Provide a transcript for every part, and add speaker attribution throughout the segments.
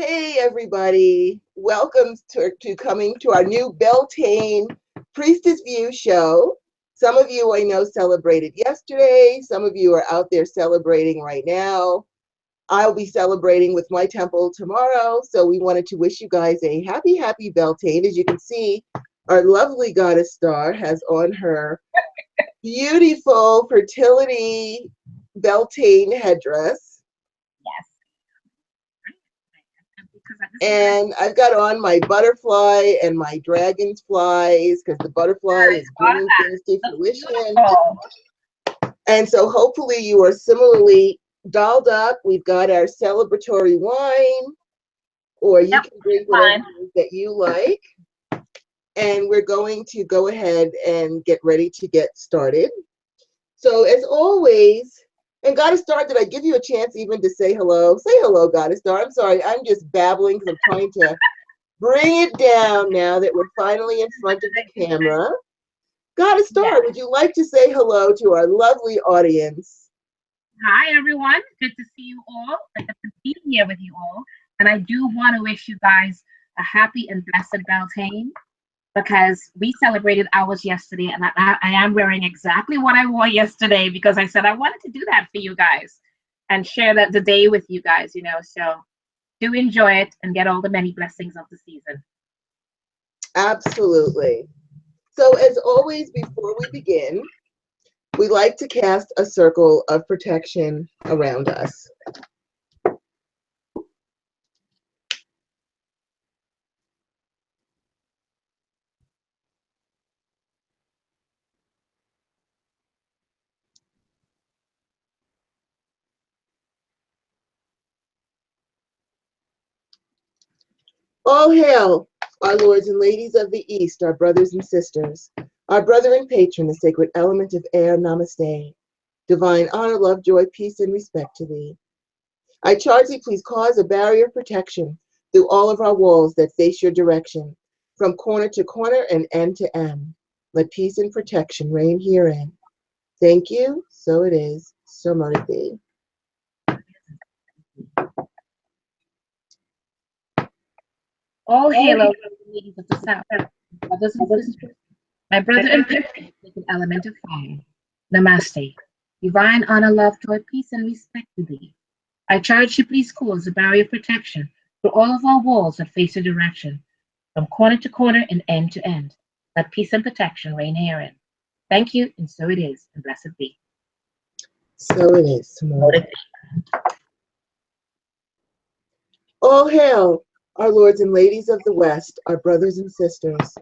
Speaker 1: Hey everybody, welcome to coming to our new Beltane Priestess View show. Some of you I know celebrated yesterday, some of you are out there celebrating right now. I'll be celebrating with my temple tomorrow, so we wanted to wish you guys a happy Beltane. As you can see, our lovely goddess star has on her beautiful fertility Beltane headdress. And I've got on my butterfly and my dragonflies because the butterfly is bringing things to fruition. And so hopefully you are similarly dolled up. We've got our celebratory wine, or you can drink whatever that you like. And we're going to go ahead and get ready to get started. So as always, and Goddess Star, did I give you a chance even to say hello? Say hello, Goddess Star. I'm sorry, I'm just babbling because I'm trying to bring it down now that we're finally in front of the camera. Goddess Star, would you like to say hello to our lovely audience?
Speaker 2: Hi, everyone. Good to see you all. Good to be here with you all. And I do want to wish you guys a happy and blessed Beltane, because we celebrated ours yesterday, and I am wearing exactly what I wore yesterday because I said I wanted to do that for you guys and share that the day with you guys, you know. So do enjoy it and get all the many blessings of the season.
Speaker 1: Absolutely. So as always, before we begin, we like to cast a circle of protection around us. All hail, our lords and ladies of the East, our brothers and sisters, our brother and patron, the sacred element of air, namaste. Divine honor, love, joy, peace, and respect to thee. I charge thee, please cause a barrier of protection through all of our walls that face your direction, from corner to corner and end to end. Let peace and protection reign herein. Thank you, so it is, so mote it be.
Speaker 2: All hail, our ladies of the South, brothers and sisters, my brother and patron, sacred element of fire. Namaste. Divine honor, love, joy, peace, and respect to thee. I charge you, please cause a barrier of protection through all of our walls that face your direction, from corner to corner and end to end. Let peace and protection reign herein. Thank you, and so it is, and blessed be.
Speaker 1: So it is, so mote it be. All hail, our lords and ladies of the West, our brothers and sisters,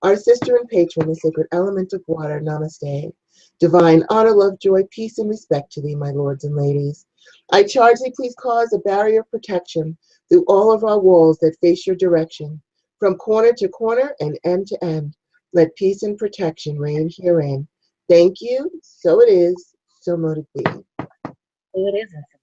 Speaker 1: our sister and patron, the sacred element of water, namaste. Divine honor, love, joy, peace, and respect to thee, my lords and ladies. I charge thee, please cause a barrier of protection through all of our walls that face your direction, from corner to corner and end to end. Let peace and protection reign herein. Thank you, so it is, so mote it be.
Speaker 2: So it is, and so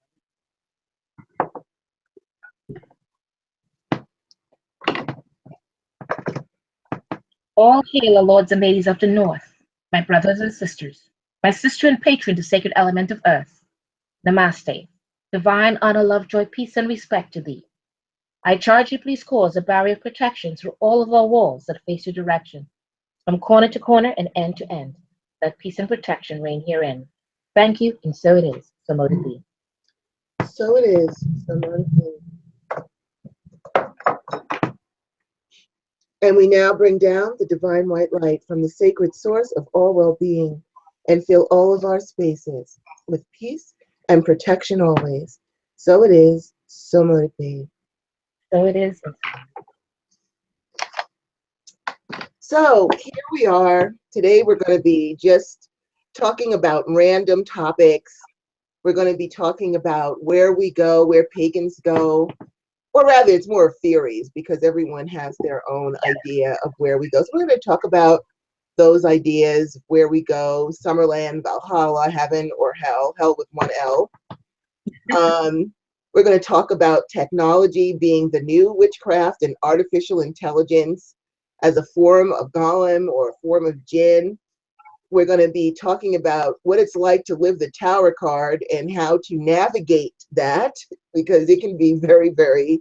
Speaker 2: all hail, our lords and ladies of the North, my brothers and sisters, my sister and patron, the sacred element of earth. Namaste. Divine honor, love, joy, peace, and respect to thee. I charge you, please cause a barrier of protection through all of our walls that face your direction, from corner to corner and end to end. Let peace and protection reign herein. Thank you, and so it is, so mote it be.
Speaker 1: So it is, so mote it be. And we now bring down the divine white light from the sacred source of all well-being and fill all of our spaces with peace and protection always. So it is, so mote it be.
Speaker 2: So it is.
Speaker 1: So here we are. Today we're going to be just talking about random topics. We're going to be talking about where we go, where pagans go, or rather it's more theories because everyone has their own idea of where we go. So we're going to talk about those ideas, where we go, Summerland, Valhalla, heaven or hell, hell with one L. We're going to talk about technology being the new witchcraft and artificial intelligence as a form of golem or a form of jinn. We're going to be talking about what it's like to live the Tower card and how to navigate that, because it can be very, very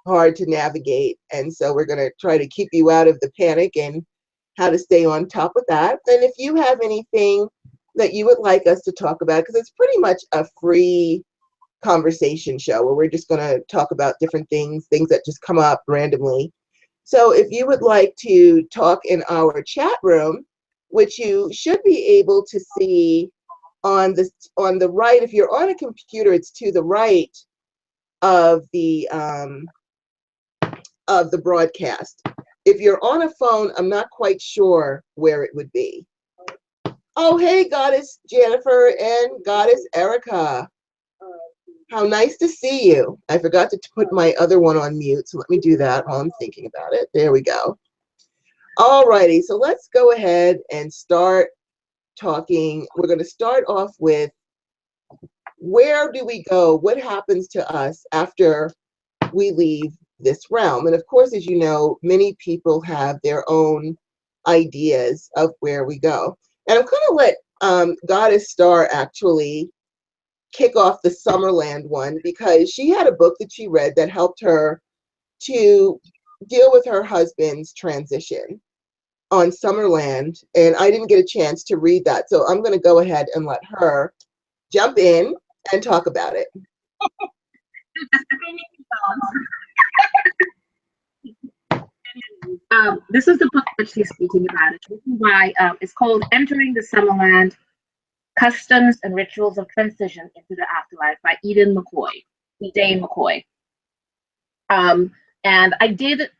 Speaker 1: hard to navigate. And so we're going to try to keep you out of the panic and how to stay on top of that. And if you have anything that you would like us to talk about, because it's pretty much a free conversation show where we're just going to talk about different things that just come up randomly. So if you would like to talk in our chat room, which you should be able to see on the right, if you're on a computer, it's to the right of the broadcast. If you're on a phone, I'm not quite sure where it would be. Oh, hey, Goddess Jennifer and Goddess Erica. How nice to see you. I forgot to put my other one on mute, so let me do that while I'm thinking about it. There we go. All righty, so let's go ahead and start talking. We're going to start off with, where do we go? What happens to us after we leave this realm? And of course, as you know, many people have their own ideas of where we go. And I'm going to let Goddess Star actually kick off the Summerland one, because she had a book that she read that helped her to deal with her husband's transition on Summerland. And I didn't get a chance to read that. So I'm going to go ahead and let her jump in and talk about it.
Speaker 2: This is the book that she's speaking about. It's written by, it's called Entering the Summerland, Customs and Rituals of Transition into the Afterlife by Eden McCoy. And I did,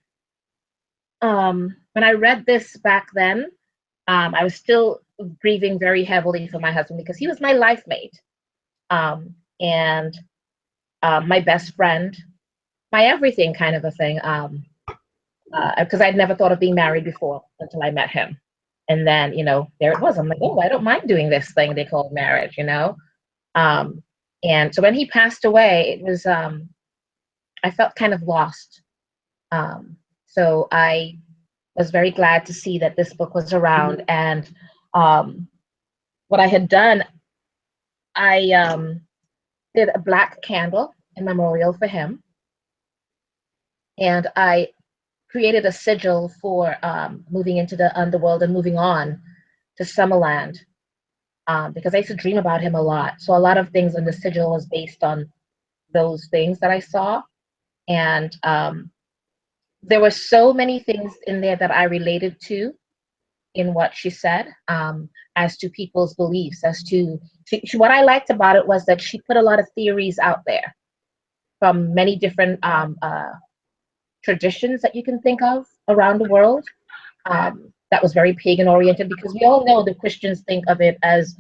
Speaker 2: when I read this back then, I was still grieving very heavily for my husband because he was my life mate, and my best friend, my everything kind of a thing, because I'd never thought of being married before until I met him. And then, you know, there it was. I'm like, oh, I don't mind doing this thing they call marriage, you know? And so when he passed away, it was, I felt kind of lost. So I was very glad to see that this book was around. And what I had done, I did a black candle in memorial for him. And I created a sigil for moving into the underworld and moving on to Summerland, because I used to dream about him a lot. So a lot of things in the sigil was based on those things that I saw. And there were so many things in there that I related to in what she said, as to people's beliefs, as to what I liked about it was that she put a lot of theories out there from many different traditions that you can think of around the world. That was very pagan oriented, because we all know the Christians think of it as,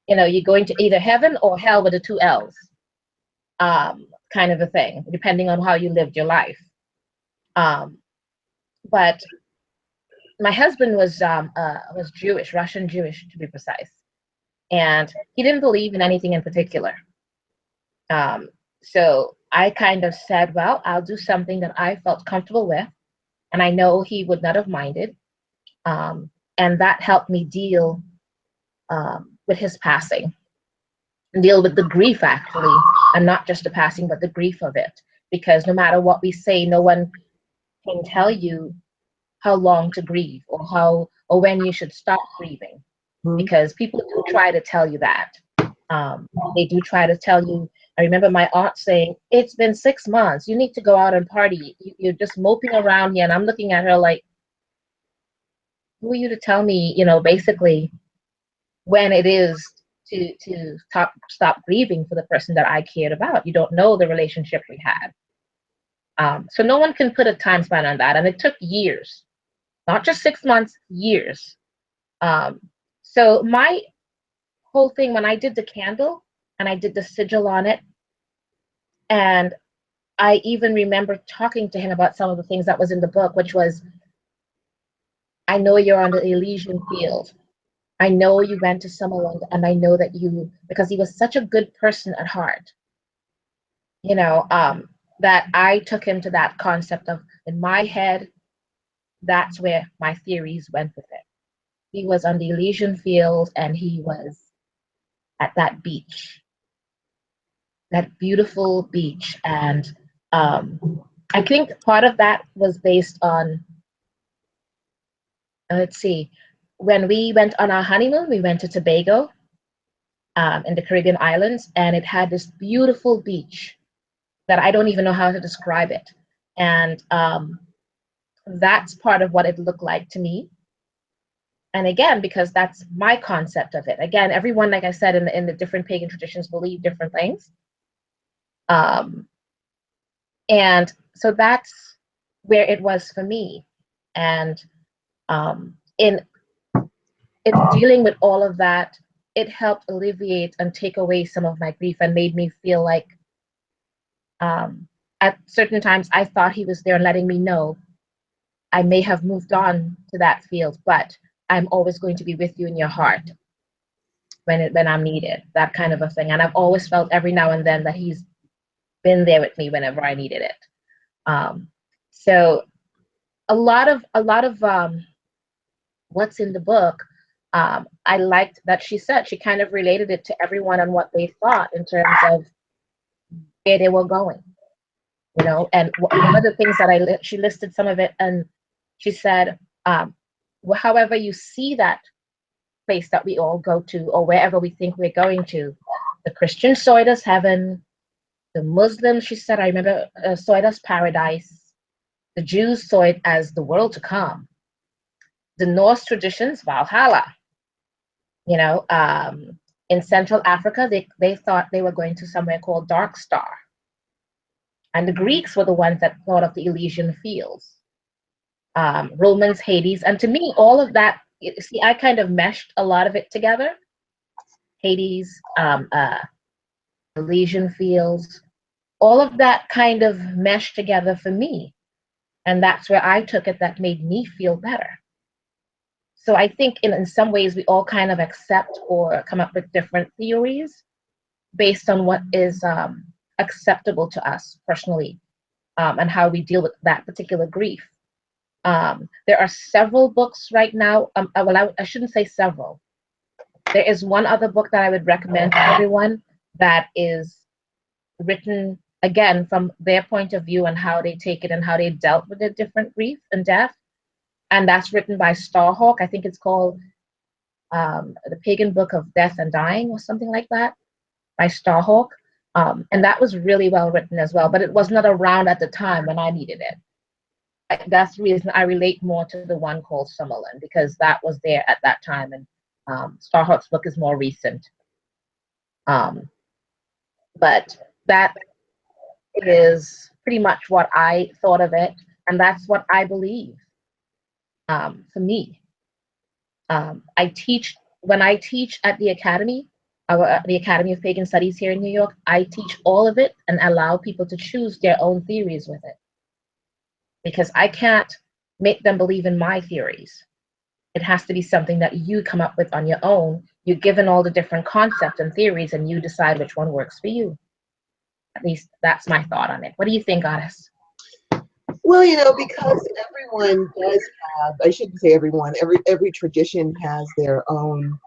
Speaker 2: you know, you're going to either heaven or hell with the two L's, kind of a thing, depending on how you lived your life. But my husband was Jewish, Russian Jewish to be precise, and he didn't believe in anything in particular. So I kind of said, well, I'll do something that I felt comfortable with, and I know he would not have minded. And that helped me deal with his passing, and deal with the grief, actually, and not just the passing, but the grief of it. Because no matter what we say, no one can tell you how long to grieve, or when you should stop grieving, because people do try to tell you that. They do try to tell you. I remember my aunt saying, it's been 6 months, you need to go out and party. You're just moping around here. And I'm looking at her like, who are you to tell me, you know, basically when it is to stop grieving for the person that I cared about? You don't know the relationship we had. So no one can put a time span on that. And it took years, not just 6 months, years. So my whole thing, when I did the candle and I did the sigil on it, and I even remember talking to him about some of the things that was in the book, which was, I know you're on the Elysian field. I know you went to Summerland, and I know that you, because he was such a good person at heart, you know, that I took him to that concept of, in my head, that's where my theories went with it. He was on the Elysian field, and he was at that beach, that beautiful beach. And I think part of that was based on, let's see, when we went on our honeymoon, we went to Tobago, in the Caribbean islands, and it had this beautiful beach that I don't even know how to describe it. And that's part of what it looked like to me. And again, because that's my concept of it. Again, everyone, like I said, in the different pagan traditions believe different things. And so that's where it was for me. And in dealing with all of that, it helped alleviate and take away some of my grief and made me feel like at certain times I thought he was there and letting me know I may have moved on to that field, but I'm always going to be with you in your heart when I'm needed, that kind of a thing. And I've always felt every now and then that he's been there with me whenever I needed it. So a lot of what's in the book, I liked that she said she kind of related it to everyone and what they thought in terms of where they were going, you know. And one of the things that she listed some of it, and she said, well, however you see that place that we all go to, or wherever we think we're going to, the Christians saw it as heaven, the Muslims, she said, I remember, saw it as paradise, the Jews saw it as the world to come, the Norse traditions, Valhalla, you know. In Central Africa, they thought they were going to somewhere called Dark Star. And the Greeks were the ones that thought of the Elysian fields. Romans, Hades. And to me, all of that, see, I kind of meshed a lot of it together. Hades, Elysian fields, all of that kind of meshed together for me. And that's where I took it that made me feel better. So I think in some ways we all kind of accept or come up with different theories based on what is acceptable to us personally, and how we deal with that particular grief. There are several books right now. Well, I shouldn't say several. There is one other book that I would recommend to everyone that is written, again, from their point of view and how they take it and how they dealt with the different grief and death. And that's written by Starhawk. I think it's called The Pagan Book of Death and Dying or something like that, by Starhawk. And that was really well written as well, but it was not around at the time when I needed it. That's the reason I relate more to the one called Summerland, because that was there at that time, and Starhawk's book is more recent. But that is pretty much what I thought of it, and that's what I believe. For me, when I teach at the Academy, the Academy of Pagan Studies here in New York, I teach all of it and allow people to choose their own theories with it. Because I can't make them believe in my theories. It has to be something that you come up with on your own. You're given all the different concepts and theories, and you decide which one works for you. At least that's my thought on it. What do you think, Goddess?
Speaker 1: Well, you know, because everyone does have, I shouldn't say everyone, every tradition has their own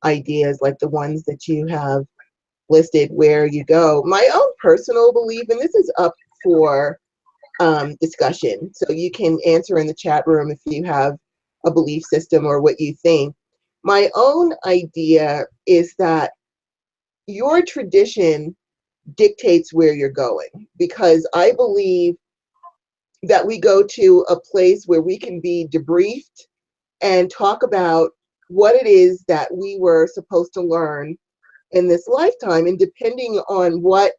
Speaker 1: ideas, like the ones that you have listed where you go. My own personal belief, and this is up for discussion, so you can answer in the chat room if you have a belief system or what you think. My own idea is that your tradition dictates where you're going, because I believe that we go to a place where we can be debriefed and talk about what it is that we were supposed to learn in this lifetime. And depending on what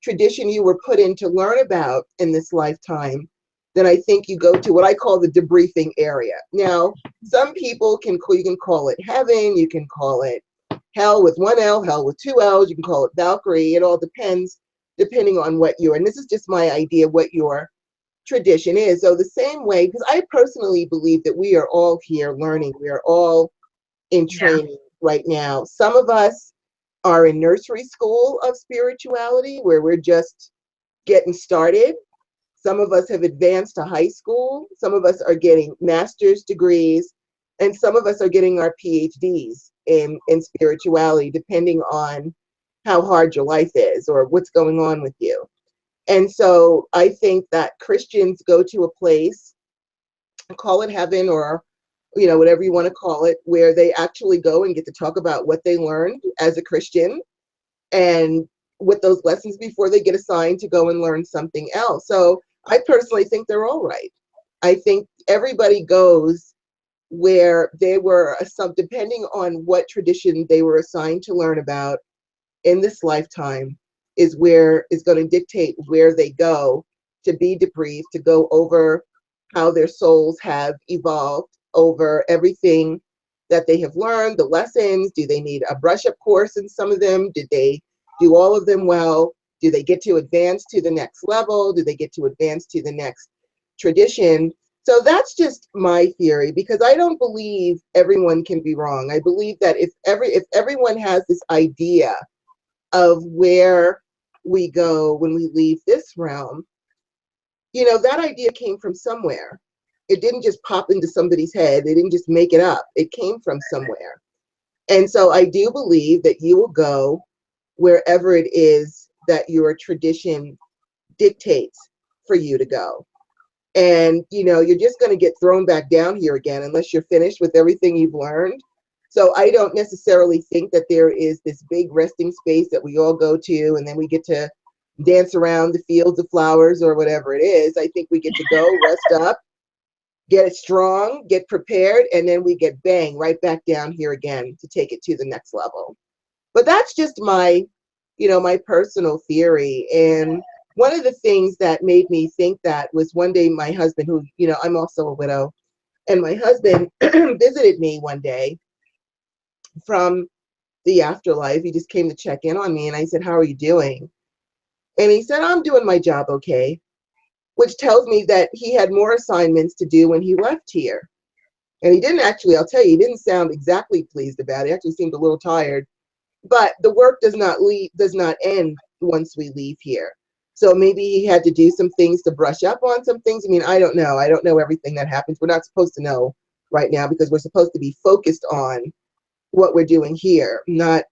Speaker 1: tradition you were put in to learn about in this lifetime, then I think you go to what I call the debriefing area. Now, some people you can call it heaven, you can call it hell with one L, hell with two L's, you can call it Valkyrie. It all depends, depending on what and this is just my idea, what your tradition is. So the same way, because I personally believe that we are all here learning, we are all in training right now. Some of us are in nursery school of spirituality, where we're just getting started. Some of us have advanced to high school. Some of us are getting master's degrees, and some of us are getting our PhDs in spirituality, depending on how hard your life is or what's going on with you. And so I think that Christians go to a place, call it heaven or, whatever you want to call it, where they actually go and get to talk about what they learned as a Christian and with those lessons before they get assigned to go and learn something else. So I personally think they're all right. I think everybody goes where they were, depending on what tradition they were assigned to learn about in this lifetime, is going to dictate where they go to be debriefed, to go over how their souls have evolved over everything that they have learned, the lessons. Do they need a brush-up course in some of them? Did they do all of them well? Do they get to advance to the next level? Do they get to advance to the next tradition? So that's just my theory, because I don't believe everyone can be wrong. I believe that if everyone has this idea of where we go when we leave this realm, that idea came from somewhere. It didn't just pop into somebody's head. They didn't just make it up. It came from somewhere. And so I do believe that you will go wherever it is that your tradition dictates for you to go. And, you're just going to get thrown back down here again unless you're finished with everything you've learned. So I don't necessarily think that there is this big resting space that we all go to and then we get to dance around the fields of flowers or whatever it is. I think we get to go, rest up, get it strong, get prepared, and then we get bang right back down here again to take it to the next level. But that's just my personal theory. And one of the things that made me think that was one day my husband, who, I'm also a widow, and my husband visited me one day from the afterlife. He just came to check in on me, and I said, "How are you doing?" And he said, "I'm doing my job okay," which tells me that he had more assignments to do when he left here. And he didn't actually, I'll tell you, he didn't sound exactly pleased about it. He actually seemed a little tired. But the work does not end once we leave here. So maybe he had to do some things to brush up on some things. I mean, I don't know. I don't know everything that happens. We're not supposed to know right now because we're supposed to be focused on what we're doing here, not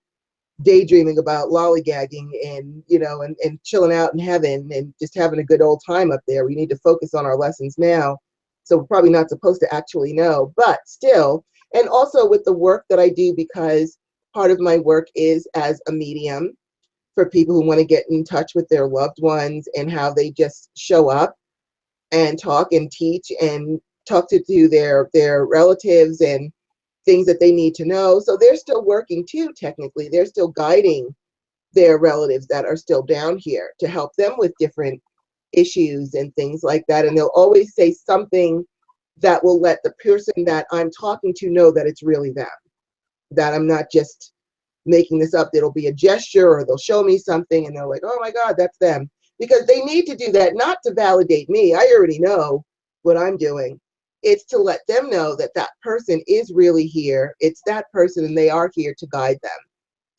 Speaker 1: daydreaming about lollygagging and, and chilling out in heaven and just having a good old time up there. We need to focus on our lessons now. So we're probably not supposed to actually know, but still. And also with the work that I do, because part of my work is as a medium for people who want to get in touch with their loved ones and how they just show up and talk and teach and talk to their relatives and things that they need to know. So they're still working too, technically. They're still guiding their relatives that are still down here to help them with different issues and things like that. And they'll always say something that will let the person that I'm talking to know that it's really them, that I'm not just making this up. It'll be a gesture or they'll show me something and they're like, "Oh my God, that's them." Because they need to do that, not to validate me. I already know what I'm doing. It's to let them know that that person is really here. It's that person and they are here to guide them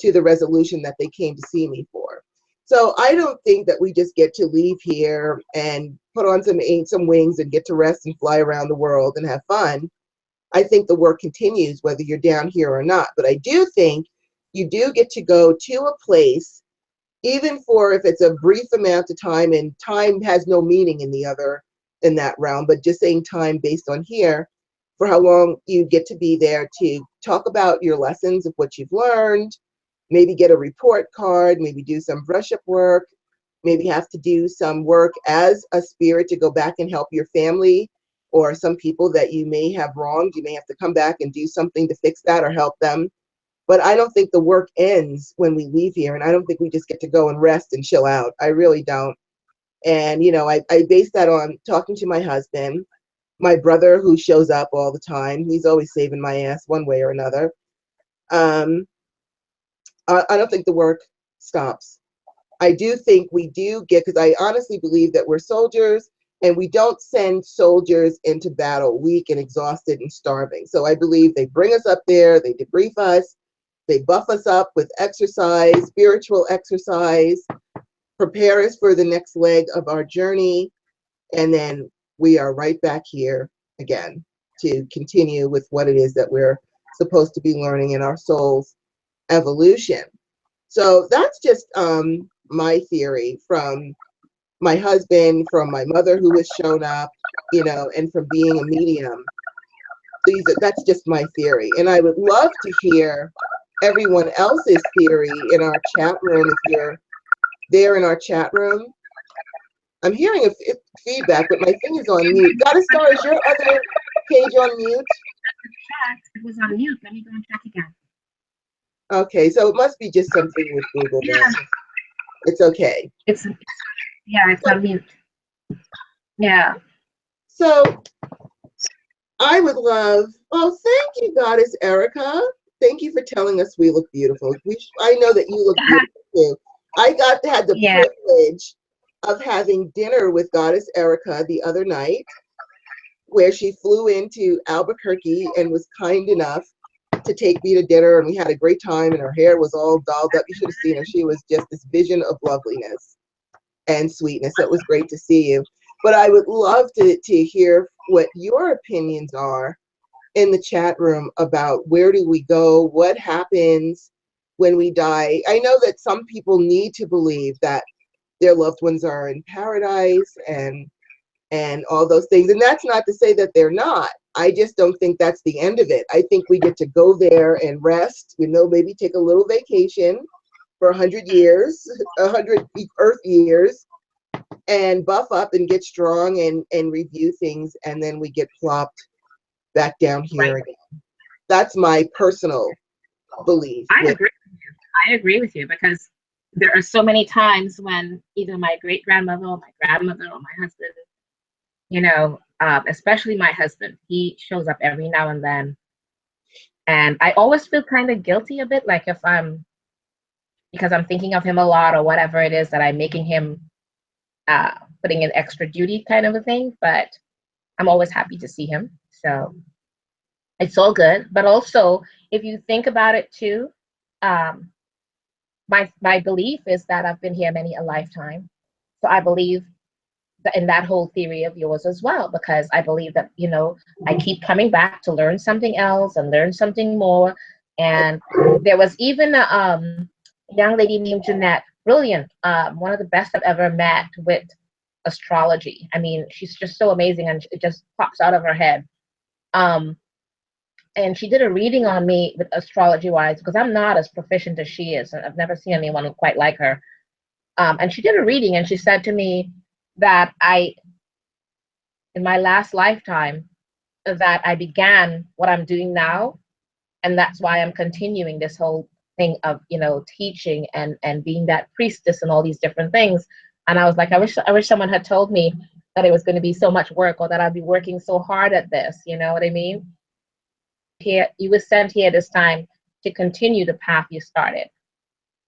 Speaker 1: to the resolution that they came to see me for. So I don't think that we just get to leave here and put on some wings and get to rest and fly around the world and have fun. I think the work continues whether you're down here or not. But I do think you do get to go to a place, even for if it's a brief amount of time, and time has no meaning in that realm, but just saying time based on here, for how long you get to be there to talk about your lessons of what you've learned, maybe get a report card, maybe do some brush up work, maybe have to do some work as a spirit to go back and help your family or some people that you may have wronged. You may have to come back and do something to fix that or help them. But I don't think the work ends when we leave here. And I don't think we just get to go and rest and chill out. I really don't. And, I base that on talking to my husband, my brother who shows up all the time. He's always saving my ass one way or another. I don't think the work stops. I do think we do get, because I honestly believe that we're soldiers and we don't send soldiers into battle weak and exhausted and starving. So I believe they bring us up there, they debrief us, they buff us up with exercise, spiritual exercise, prepare us for the next leg of our journey, and then we are right back here again to continue with what it is that we're supposed to be learning in our soul's evolution. So that's just my theory from my husband, from my mother who has shown up, you know, and from being a medium. That's just my theory. And I would love to hear everyone else's theory in our chat room. If you're there in our chat room, I'm hearing a feedback, but my thing is on mute. Goddess Star, is your other page on mute?
Speaker 2: It was on mute. Let me go and check again.
Speaker 1: Okay, so it must be just something with Google.
Speaker 2: Yeah.
Speaker 1: It's okay.
Speaker 2: It's on mute. Yeah.
Speaker 1: So I would love, oh, thank you, Goddess Erica. Thank you for telling us we look beautiful. I know that you look beautiful too. I had the privilege of having dinner with Goddess Erica the other night, where she flew into Albuquerque and was kind enough to take me to dinner, and we had a great time, and her hair was all dolled up. You should have seen her. She was just this vision of loveliness and sweetness. It was great to see you. But I would love to hear what your opinions are in the chat room about where do we go, what happens when we die. I know that some people need to believe that their loved ones are in paradise and all those things. And that's not to say that they're not. I just don't think that's the end of it. I think we get to go there and rest, you know, maybe take a little vacation for 100 years, 100 Earth years, and buff up and get strong and review things, and then we get plopped back down here again. That's my personal belief.
Speaker 2: I agree with you because there are so many times when either my great-grandmother or my grandmother or my husband, you know, especially my husband, he shows up every now and then. And I always feel kind of guilty a bit, like because I'm thinking of him a lot or whatever it is that I'm making him putting in extra duty kind of a thing. But I'm always happy to see him. So it's all good. But also, if you think about it too, my belief is that I've been here many a lifetime. So I believe that in that whole theory of yours as well, because I believe that, you know, I keep coming back to learn something else and learn something more. And there was even a young lady named Jeanette, brilliant, one of the best I've ever met with astrology. I mean, she's just so amazing and it just pops out of her head. And she did a reading on me with astrology-wise, because I'm not as proficient as she is. I've never seen anyone quite like her. And she did a reading, and she said to me that in my last lifetime, that I began what I'm doing now, and that's why I'm continuing this whole thing of, you know, teaching and being that priestess and all these different things. And I was like, I wish someone had told me that it was going to be so much work, or that I'd be working so hard at this. You know what I mean? Here, you were sent here this time to continue the path you started,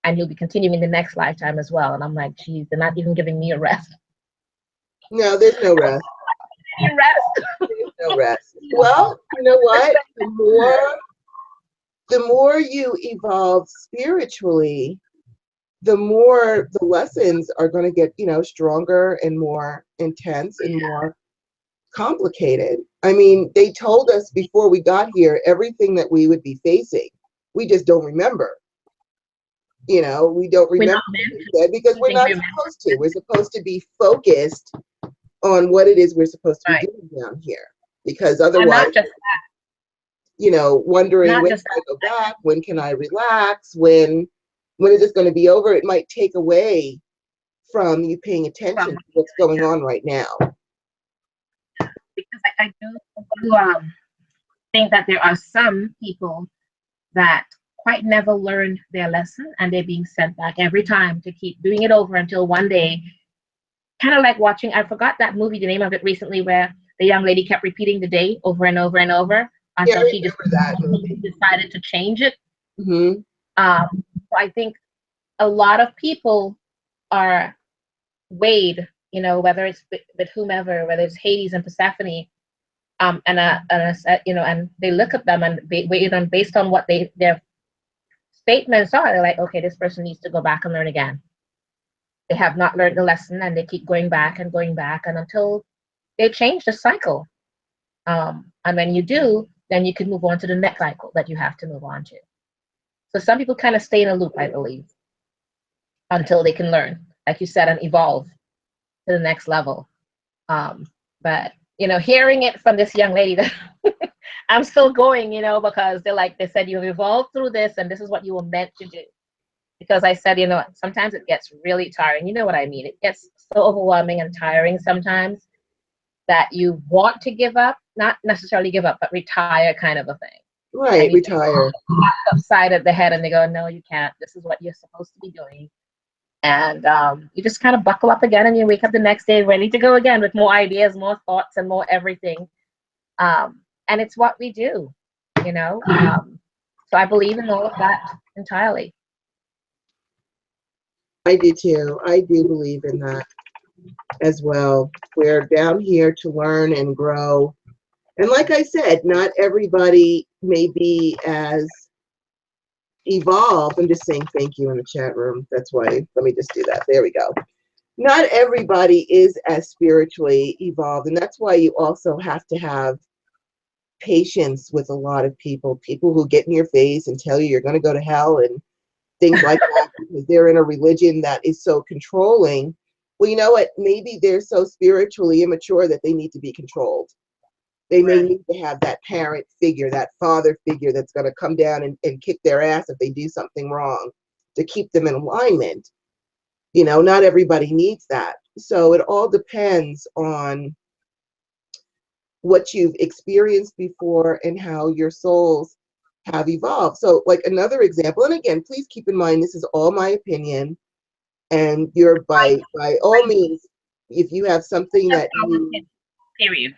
Speaker 2: and you'll be continuing the next lifetime as well. And I'm like, geez, they're not even giving me a rest.
Speaker 1: No, there's no rest. There's no rest. Well, you know what? The more you evolve spiritually, the more the lessons are going to get, you know, stronger and more intense and more complicated. I mean, they told us before we got here everything that we would be facing. We just don't remember. You know, we don't remember because we're not supposed to. We're supposed to be focused on what it is we're supposed to be doing down here, because otherwise, you know, wondering when can I go back, when can I relax, when is this going to be over? It might take away from you paying attention to what's going on right now.
Speaker 2: Because I do think that there are some people that quite never learned their lesson, and they're being sent back every time to keep doing it over until one day, kind of like watching, I forgot that movie, the name of it recently, where the young lady kept repeating the day over and over and over until she just decided to change it.
Speaker 1: Mm-hmm.
Speaker 2: So I think a lot of people are weighed, you know, whether it's with whomever, whether it's Hades and Persephone, you know, and they look at them and weigh them based on what their statements are. They're like, okay, this person needs to go back and learn again. They have not learned the lesson, and they keep going back and until they change the cycle. And when you do, then you can move on to the next cycle that you have to move on to. So some people kind of stay in a loop, I believe, until they can learn, like you said, and evolve to the next level. But hearing it from this young lady, that I'm still going, because they said you've evolved through this, and this is what you were meant to do. Because I said, sometimes it gets really tiring. You know what I mean? It gets so overwhelming and tiring sometimes that you want to give up, not necessarily give up, but retire, kind of a thing.
Speaker 1: Right, retire.
Speaker 2: Upside of the head, and they go, no, you can't. This is what you're supposed to be doing. And you just kind of buckle up again, and you wake up the next day ready to go again with more ideas, more thoughts, and more everything. And it's what we do, So I believe in all of that entirely.
Speaker 1: I do too. I do believe in that as well. We're down here to learn and grow. And like I said, not everybody may be as evolved. I'm just saying thank you in the chat room. That's why, let me just do that. There we go. Not everybody is as spiritually evolved. And that's why you also have to have patience with a lot of people who get in your face and tell you you're going to go to hell and things like that, because they're in a religion that is so controlling. Well, you know what? Maybe they're so spiritually immature that they need to be controlled. They may need to have that parent figure, that father figure that's going to come down and kick their ass if they do something wrong to keep them in alignment. Not everybody needs that. So it all depends on what you've experienced before and how your souls have evolved. So like another example, and again, please keep in mind, this is all my opinion, and you're by all means, if you have something that you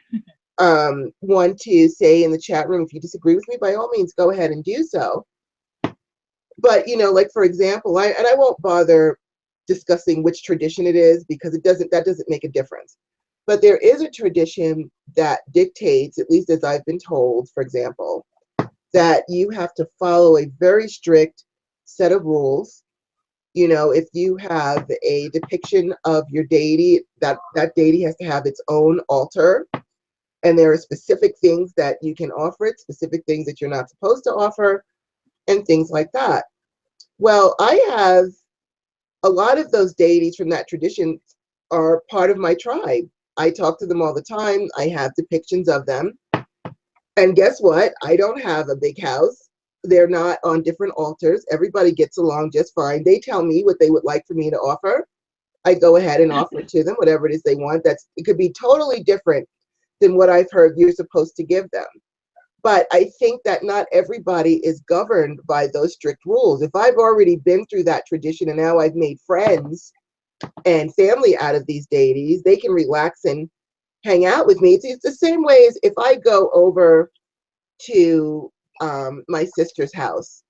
Speaker 1: want to say in the chat room, if you disagree with me, by all means, go ahead and do so. But, like for example, I won't bother discussing which tradition it is, because that doesn't make a difference. But there is a tradition that dictates, at least as I've been told, for example, that you have to follow a very strict set of rules. If you have a depiction of your deity, that deity has to have its own altar. And there are specific things that you can offer it, specific things that you're not supposed to offer, and things like that. Well, I have a lot of those deities from that tradition are part of my tribe. I talk to them all the time. I have depictions of them. And guess what? I don't have a big house. They're not on different altars. Everybody gets along just fine. They tell me what they would like for me to offer. I go ahead and offer to them whatever it is they want. It could be totally different than what I've heard you're supposed to give them. But I think that not everybody is governed by those strict rules. If I've already been through that tradition and now I've made friends and family out of these deities, they can relax and hang out with me. It's the same way as if I go over to my sister's house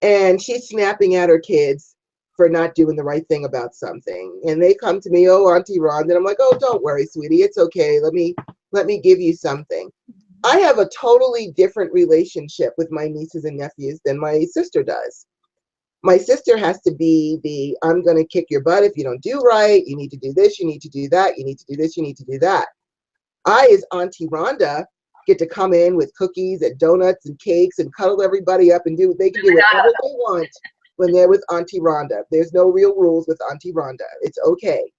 Speaker 1: and she's snapping at her kids for not doing the right thing about something, and they come to me, oh, Auntie Rhonda, and I'm like, oh, don't worry, sweetie, it's okay. Let me give you something. I have a totally different relationship with my nieces and nephews than my sister does. My sister has to be I'm going to kick your butt if you don't do right. You need to do this. You need to do that. You need to do this. You need to do that. I, as Auntie Rhonda, get to come in with cookies and donuts and cakes and cuddle everybody up and they can do whatever they want when they're with Auntie Rhonda. There's no real rules with Auntie Rhonda. It's okay.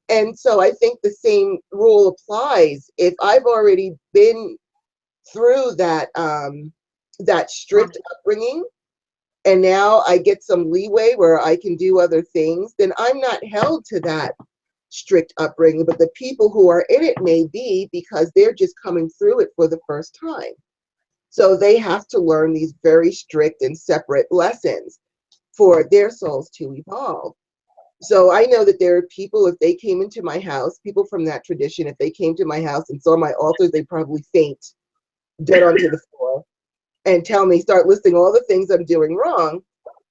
Speaker 1: And so I think the same rule applies. If I've already been through that strict upbringing, and now I get some leeway where I can do other things, then I'm not held to that strict upbringing. But the people who are in it may be, because they're just coming through it for the first time. So they have to learn these very strict and separate lessons for their souls to evolve. So I know that there are people, if they came into my house, people from that tradition, if they came to my house and saw my altars, they'd probably faint dead onto the floor and start listing all the things I'm doing wrong.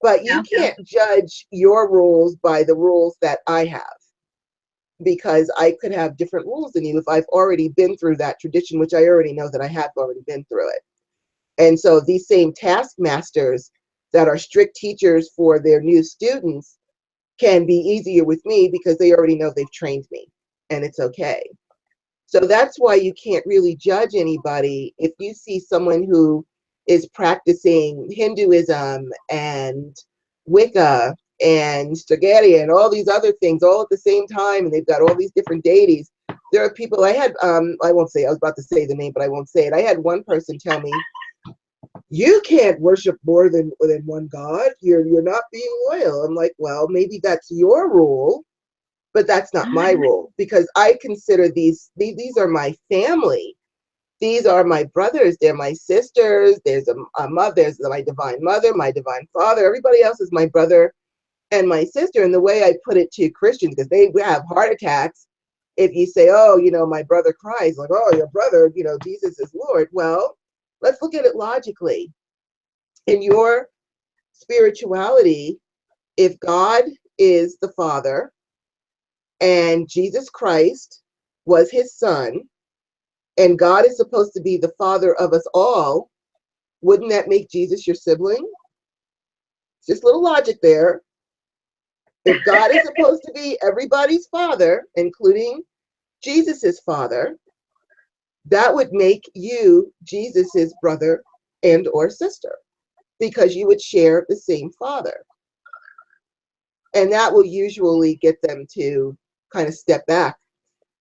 Speaker 1: But you can't judge your rules by the rules that I have, because I could have different rules than you if I've already been through that tradition, which I already know that I have already been through it. And so these same taskmasters that are strict teachers for their new students can be easier with me because they already know they've trained me, and it's okay. So that's why you can't really judge anybody. If you see someone who is practicing Hinduism and Wicca and spaghetti and all these other things all at the same time, and they've got all these different deities. There are people, I had, I won't say, I was about to say the name, but I won't say it. I had one person tell me, you can't worship more than one God. You're not being loyal. I'm like, well, maybe that's your rule, but that's not my rule, because I consider these are my family. These are my brothers. They're my sisters. There's a mother. There's my divine mother, my divine father. Everybody else is my brother and my sister. And the way I put it to Christians, because they have heart attacks if you say, oh, you know, my brother cries, like, oh, your brother, you know, Jesus is Lord. Well, let's look at it logically. In your spirituality, if God is the Father and Jesus Christ was his son, and God is supposed to be the father of us all, wouldn't that make Jesus your sibling? Just a little logic there. If God is supposed to be everybody's father, including Jesus's father, that would make you Jesus's brother and or sister, because you would share the same father. And that will usually get them to kind of step back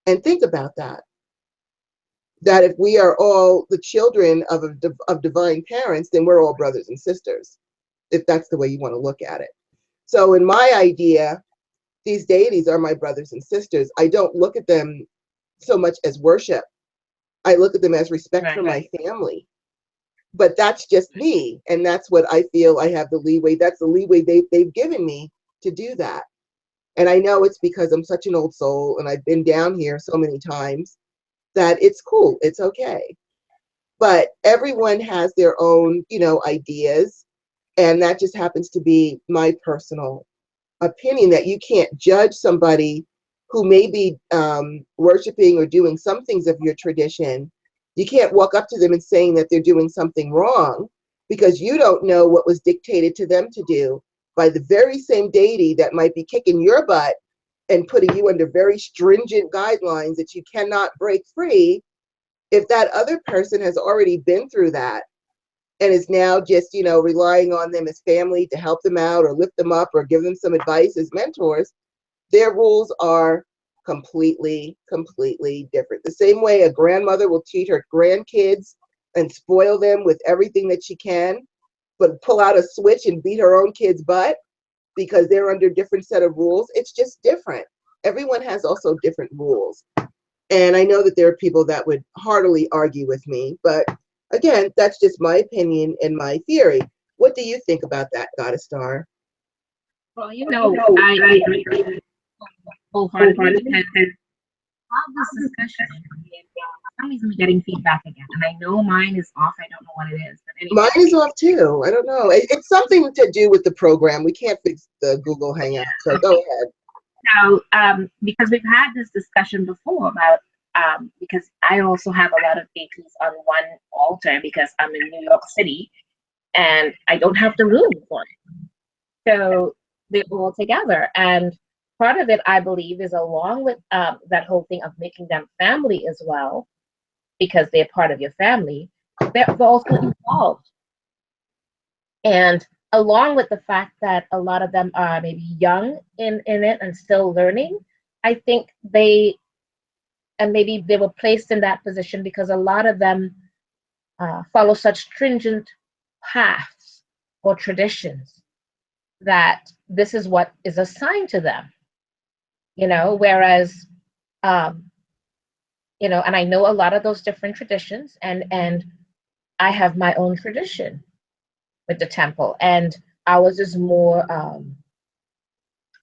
Speaker 1: and think about that. That if we are all the children of divine parents, then we're all brothers and sisters, if that's the way you want to look at it. So in my idea, these deities are my brothers and sisters. I don't look at them so much as worship. I look at them as respect for my family. But that's just me, and that's what I feel I have the leeway. That's the leeway they've given me to do that. And I know it's because I'm such an old soul, and I've been down here so many times, that it's cool, it's okay. But everyone has their own, you know, ideas, and that just happens to be my personal opinion, that you can't judge somebody who may be worshiping or doing some things of your tradition. You can't walk up to them and saying that they're doing something wrong, because you don't know what was dictated to them to do by the very same deity that might be kicking your butt and putting you under very stringent guidelines that you cannot break free. If that other person has already been through that and is now just, you know, relying on them as family to help them out or lift them up or give them some advice as mentors, their rules are completely different. The same way a grandmother will treat her grandkids and spoil them with everything that she can, but pull out a switch and beat her own kids' butt because they're under a different set of rules. It's just different. Everyone has also different rules. And I know that there are people that would heartily argue with me, but again, that's just my opinion and my theory. What do you think about that, Goddess Star?
Speaker 2: Well, you know, I wholeheartedly have this discussion, and for some reason we're getting feedback again. And I know mine is off. I don't know what it is. But anyway.
Speaker 1: Mine is off too. I don't know. It's something to do with the program. We can't fix the Google Hangout. So go ahead.
Speaker 2: So, because we've had this discussion before about, because I also have a lot of deities on one altar because I'm in New York City and I don't have the room for it. So they're all together. And part of it, I believe, is along with that whole thing of making them family as well, because they're part of your family, they're also involved. And along with the fact that a lot of them are maybe young in it and still learning, I think maybe they were placed in that position because a lot of them follow such stringent paths or traditions that this is what is assigned to them, you know, whereas, you know, and I know a lot of those different traditions, and I have my own tradition with the temple, and ours is more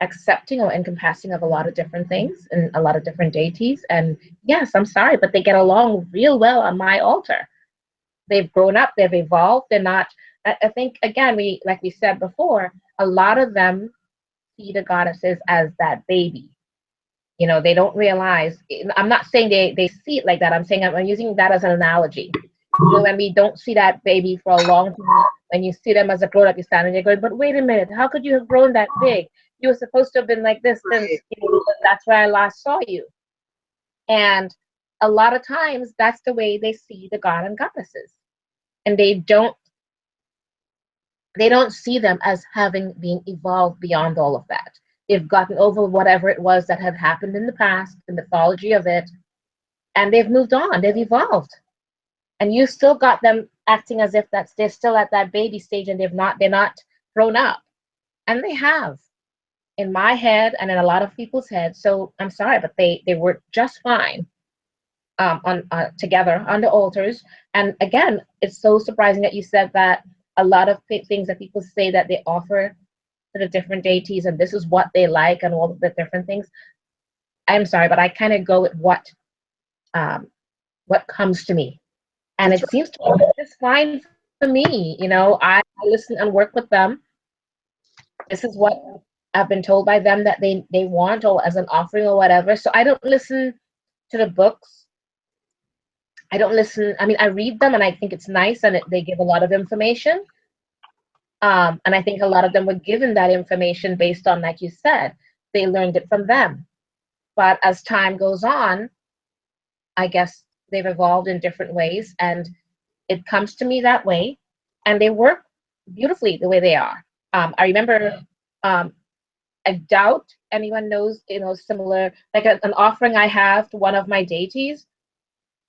Speaker 2: accepting or encompassing of a lot of different things and a lot of different deities. And yes, I'm sorry, but they get along real well on my altar. They've grown up, they've evolved. They're not, I think, again, like we said before, a lot of them see the goddesses as that baby. You know, they don't realize, I'm not saying they see it like that. I'm saying I'm using that as an analogy. You know, when we don't see that baby for a long time, when you see them as a grown up, you stand and you're going, but wait a minute, how could you have grown that big? You were supposed to have been like this since, you know, that's where I last saw you. And a lot of times that's the way they see the god and goddesses. And they don't they don't see them as having been evolved beyond all of that. They've gotten over whatever it was that had happened in the past, the mythology of it, and they've moved on, they've evolved. And you still got them acting as if they're still at that baby stage and they're not grown up. And they have, in my head and in a lot of people's heads. So I'm sorry, but they were just fine on together on the altars. And again, it's so surprising that you said that a lot of things that people say that they offer to the different deities and this is what they like and all of the different things. I'm sorry, but I kind of go with what comes to me. And
Speaker 1: That's
Speaker 2: it seems to be just fine for me. I listen and work with them. This is what I've been told by them that they want or as an offering or whatever. So I don't listen to the books. I don't listen. I mean, I read them and I think it's nice and they give a lot of information. And I think a lot of them were given that information based on, like you said, they learned it from them. But as time goes on, I guess they've evolved in different ways and it comes to me that way. And they work beautifully the way they are. I remember, I doubt anyone knows, similar, like an offering I have to one of my deities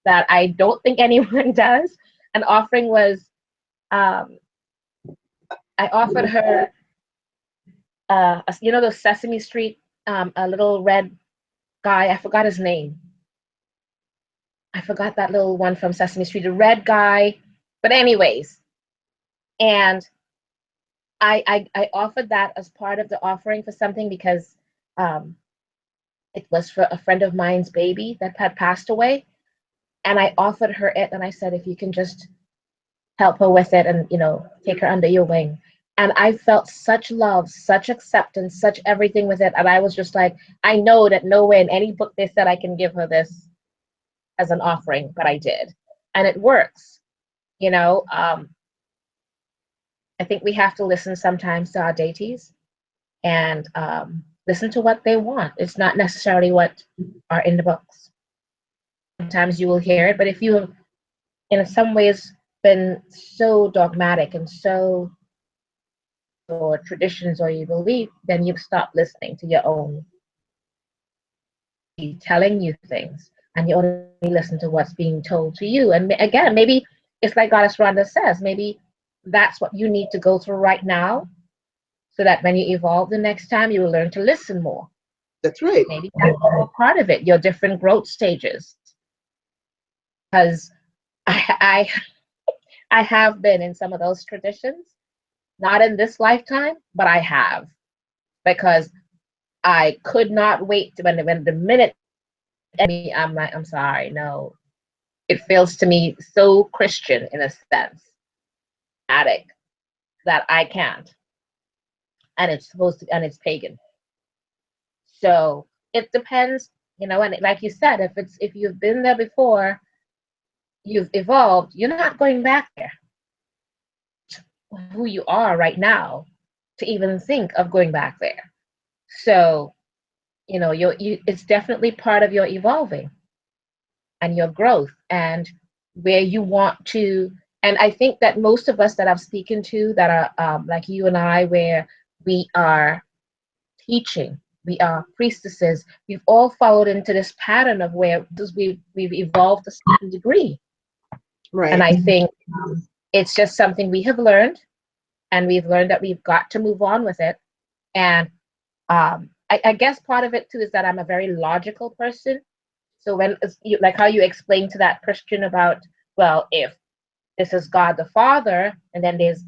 Speaker 2: that I don't think anyone does. An offering was, I offered her, those Sesame Street, a little red guy, I forgot his name. I forgot that little one from Sesame Street, a red guy. But anyways, and I offered that as part of the offering for something because it was for a friend of mine's baby that had passed away. And I offered her it and I said, if you can just help her with it and, take her under your wing. And I felt such love, such acceptance, such everything with it. And I was just like, I know that nowhere in any book they said I can give her this as an offering, but I did. And it works, I think we have to listen sometimes to our deities and listen to what they want. It's not necessarily what are in the books. Sometimes you will hear it, but if you have, in some ways, been so dogmatic and so or traditions or you believe, then you stop listening to your own telling you things, and you only listen to what's being told to you. And again, maybe it's like Goddess Rhonda says, maybe that's what you need to go through right now so that when you evolve the next time, you will learn to listen more.
Speaker 1: That's right.
Speaker 2: Maybe that's all part of it, your different growth stages. Because I have been in some of those traditions, not in this lifetime, but I have, because I could not wait when the minute I'm like, I'm sorry, no. It feels to me so Christian in a sense, addict, that I can't. And it's supposed to, and it's pagan. So it depends, and like you said, if you've been there before, you've evolved, you're not going back there. Who you are right now to even think of going back there. So, it's definitely part of your evolving and your growth and where you want to. And I think that most of us that I'm speaking to that are like you and I, where we are teaching, we are priestesses, we've all followed into this pattern of where we've evolved to a certain degree.
Speaker 1: Right.
Speaker 2: And I think it's just something we have learned, and we've learned that we've got to move on with it. And I guess part of it too is that I'm a very logical person. So when like how you explained to that Christian about, well, if this is God the Father, and then there's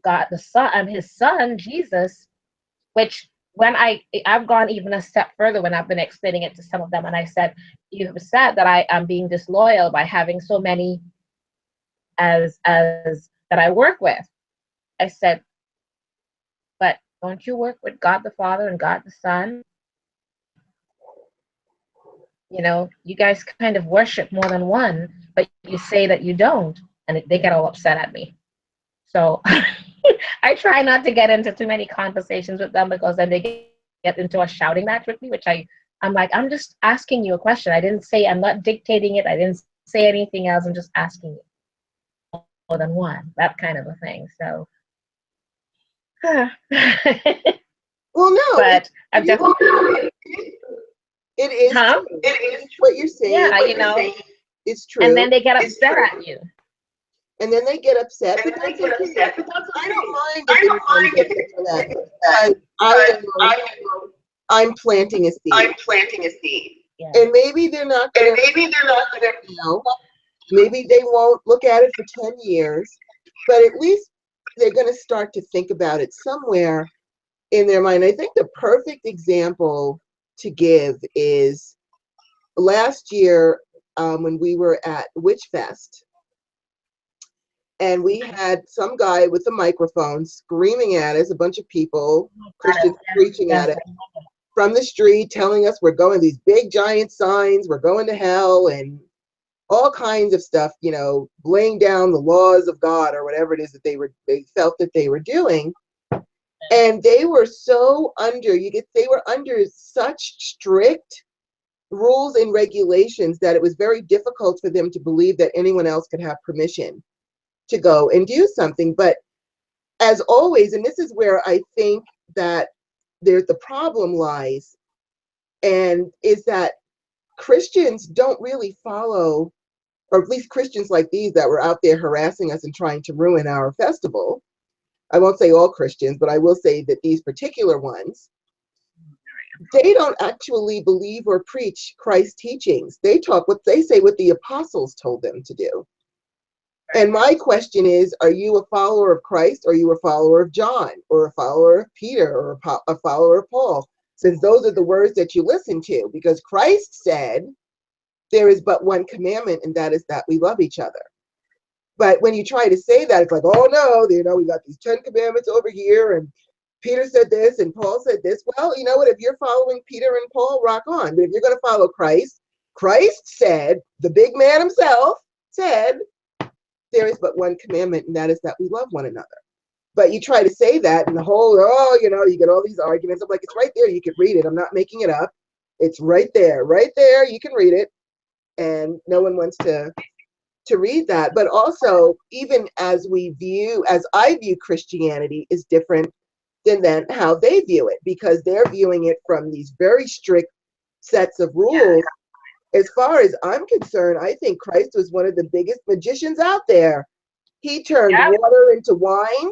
Speaker 2: God the Son and his son, Jesus, which when I've gone even a step further when I've been explaining it to some of them, and I said, you have said that I am being disloyal by having so many as that I work with. I said, but don't you work with God the Father and God the Son? You guys kind of worship more than one, but you say that you don't, and they get all upset at me. So I try not to get into too many conversations with them, because then they get into a shouting match with me, which I'm like, I'm just asking you a question. I'm not dictating it. I didn't say anything else. I'm just asking you more than one, that kind of a thing. So Huh.
Speaker 1: Well, no,
Speaker 2: But I've definitely,
Speaker 1: it is
Speaker 2: huh?
Speaker 1: true. It is what you're saying.
Speaker 2: Yeah, you know,
Speaker 1: It's
Speaker 2: and
Speaker 1: true.
Speaker 2: then they get upset at you.
Speaker 1: And then they get upset, but that's okay. I don't mind if anyone gets upset because I'm planting a seed.
Speaker 2: Yeah.
Speaker 1: And maybe they're not gonna, you know, maybe they won't look at it for 10 years, but at least they're gonna start to think about it somewhere in their mind. I think the perfect example to give is last year when we were at Witch Fest, and we had some guy with a microphone screaming at us, a bunch of people, Christians preaching at it from the street, telling us we're going, these big giant signs, we're going to hell, and all kinds of stuff, you know, laying down the laws of God or whatever it is that they felt that they were doing. And they were so they were under such strict rules and regulations that it was very difficult for them to believe that anyone else could have permission to go and do something. But as always, and this is where I think that the problem lies, and is that Christians don't really follow, or at least Christians like these that were out there harassing us and trying to ruin our festival. I won't say all Christians, but I will say that these particular ones, they don't actually believe or preach Christ's teachings. They say what the apostles told them to do. And my question is, are you a follower of Christ, or are you a follower of John, or a follower of Peter, or a follower of Paul? Since those are the words that you listen to, because Christ said there is but one commandment, and that is that we love each other. But when you try to say that, it's like, oh no, you know, we got these 10 commandments over here, and Peter said this, and Paul said this. Well, you know what? If you're following Peter and Paul, rock on. But if you're going to follow Christ, Christ said, the big man himself said, there is but one commandment, and that is that we love one another. But you try to say that, and the whole, oh, you know, you get all these arguments. I'm like, it's right there. You can read it. I'm not making it up. It's right there. Right there. You can read it. And no one wants to read that. But also, even as I view Christianity is different than how they view it, because they're viewing it from these very strict sets of rules. As far as I'm concerned, I think Christ was one of the biggest magicians out there. He turned water into wine.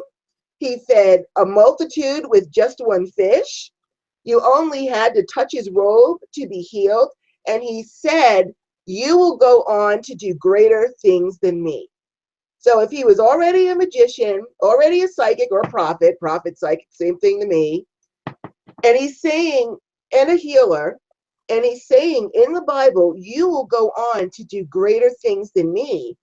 Speaker 1: He fed a multitude with just one fish. You only had to touch his robe to be healed. And he said, you will go on to do greater things than me. So if he was already a magician, already a psychic or a prophet, psychic, same thing to me, and he's saying, and a healer, and he's saying in the Bible, you will go on to do greater things than me.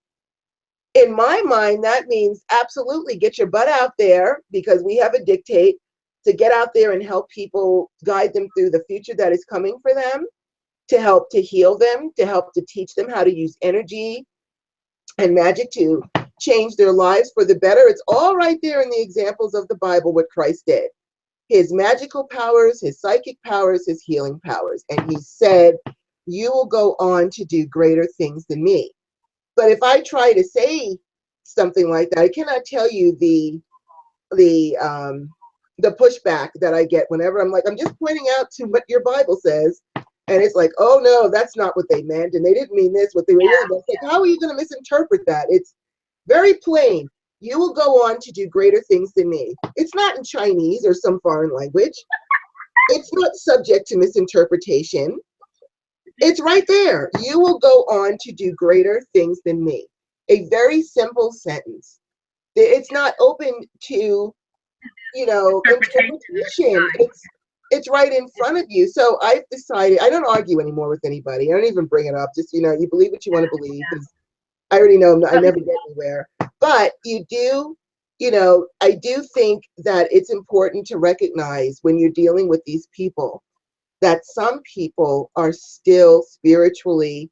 Speaker 1: In my mind, that means absolutely get your butt out there, because we have a dictate to get out there and help people, guide them through the future that is coming for them, to help to heal them, to help to teach them how to use energy and magic to change their lives for the better. It's all right there in the examples of the Bible, what Christ did. His magical powers, his psychic powers, his healing powers. And he said, you will go on to do greater things than me. But if I try to say something like that, I cannot tell you the pushback that I get whenever I'm like, I'm just pointing out to what your Bible says. And it's like, oh no, that's not what they meant. And they didn't mean this, what they really meant. It's like, how are you going to misinterpret that? It's very plain. You will go on to do greater things than me. It's not in Chinese or some foreign language. It's not subject to misinterpretation. It's right there. You will go on to do greater things than me. A very simple sentence. It's not open to, you know, interpretation. It's right in front of you. So I've decided, I don't argue anymore with anybody. I don't even bring it up. Just, you know, you believe what you want to believe, because I already know I never get anywhere. But you do, you know, I do think that it's important to recognize when you're dealing with these people that some people are still spiritually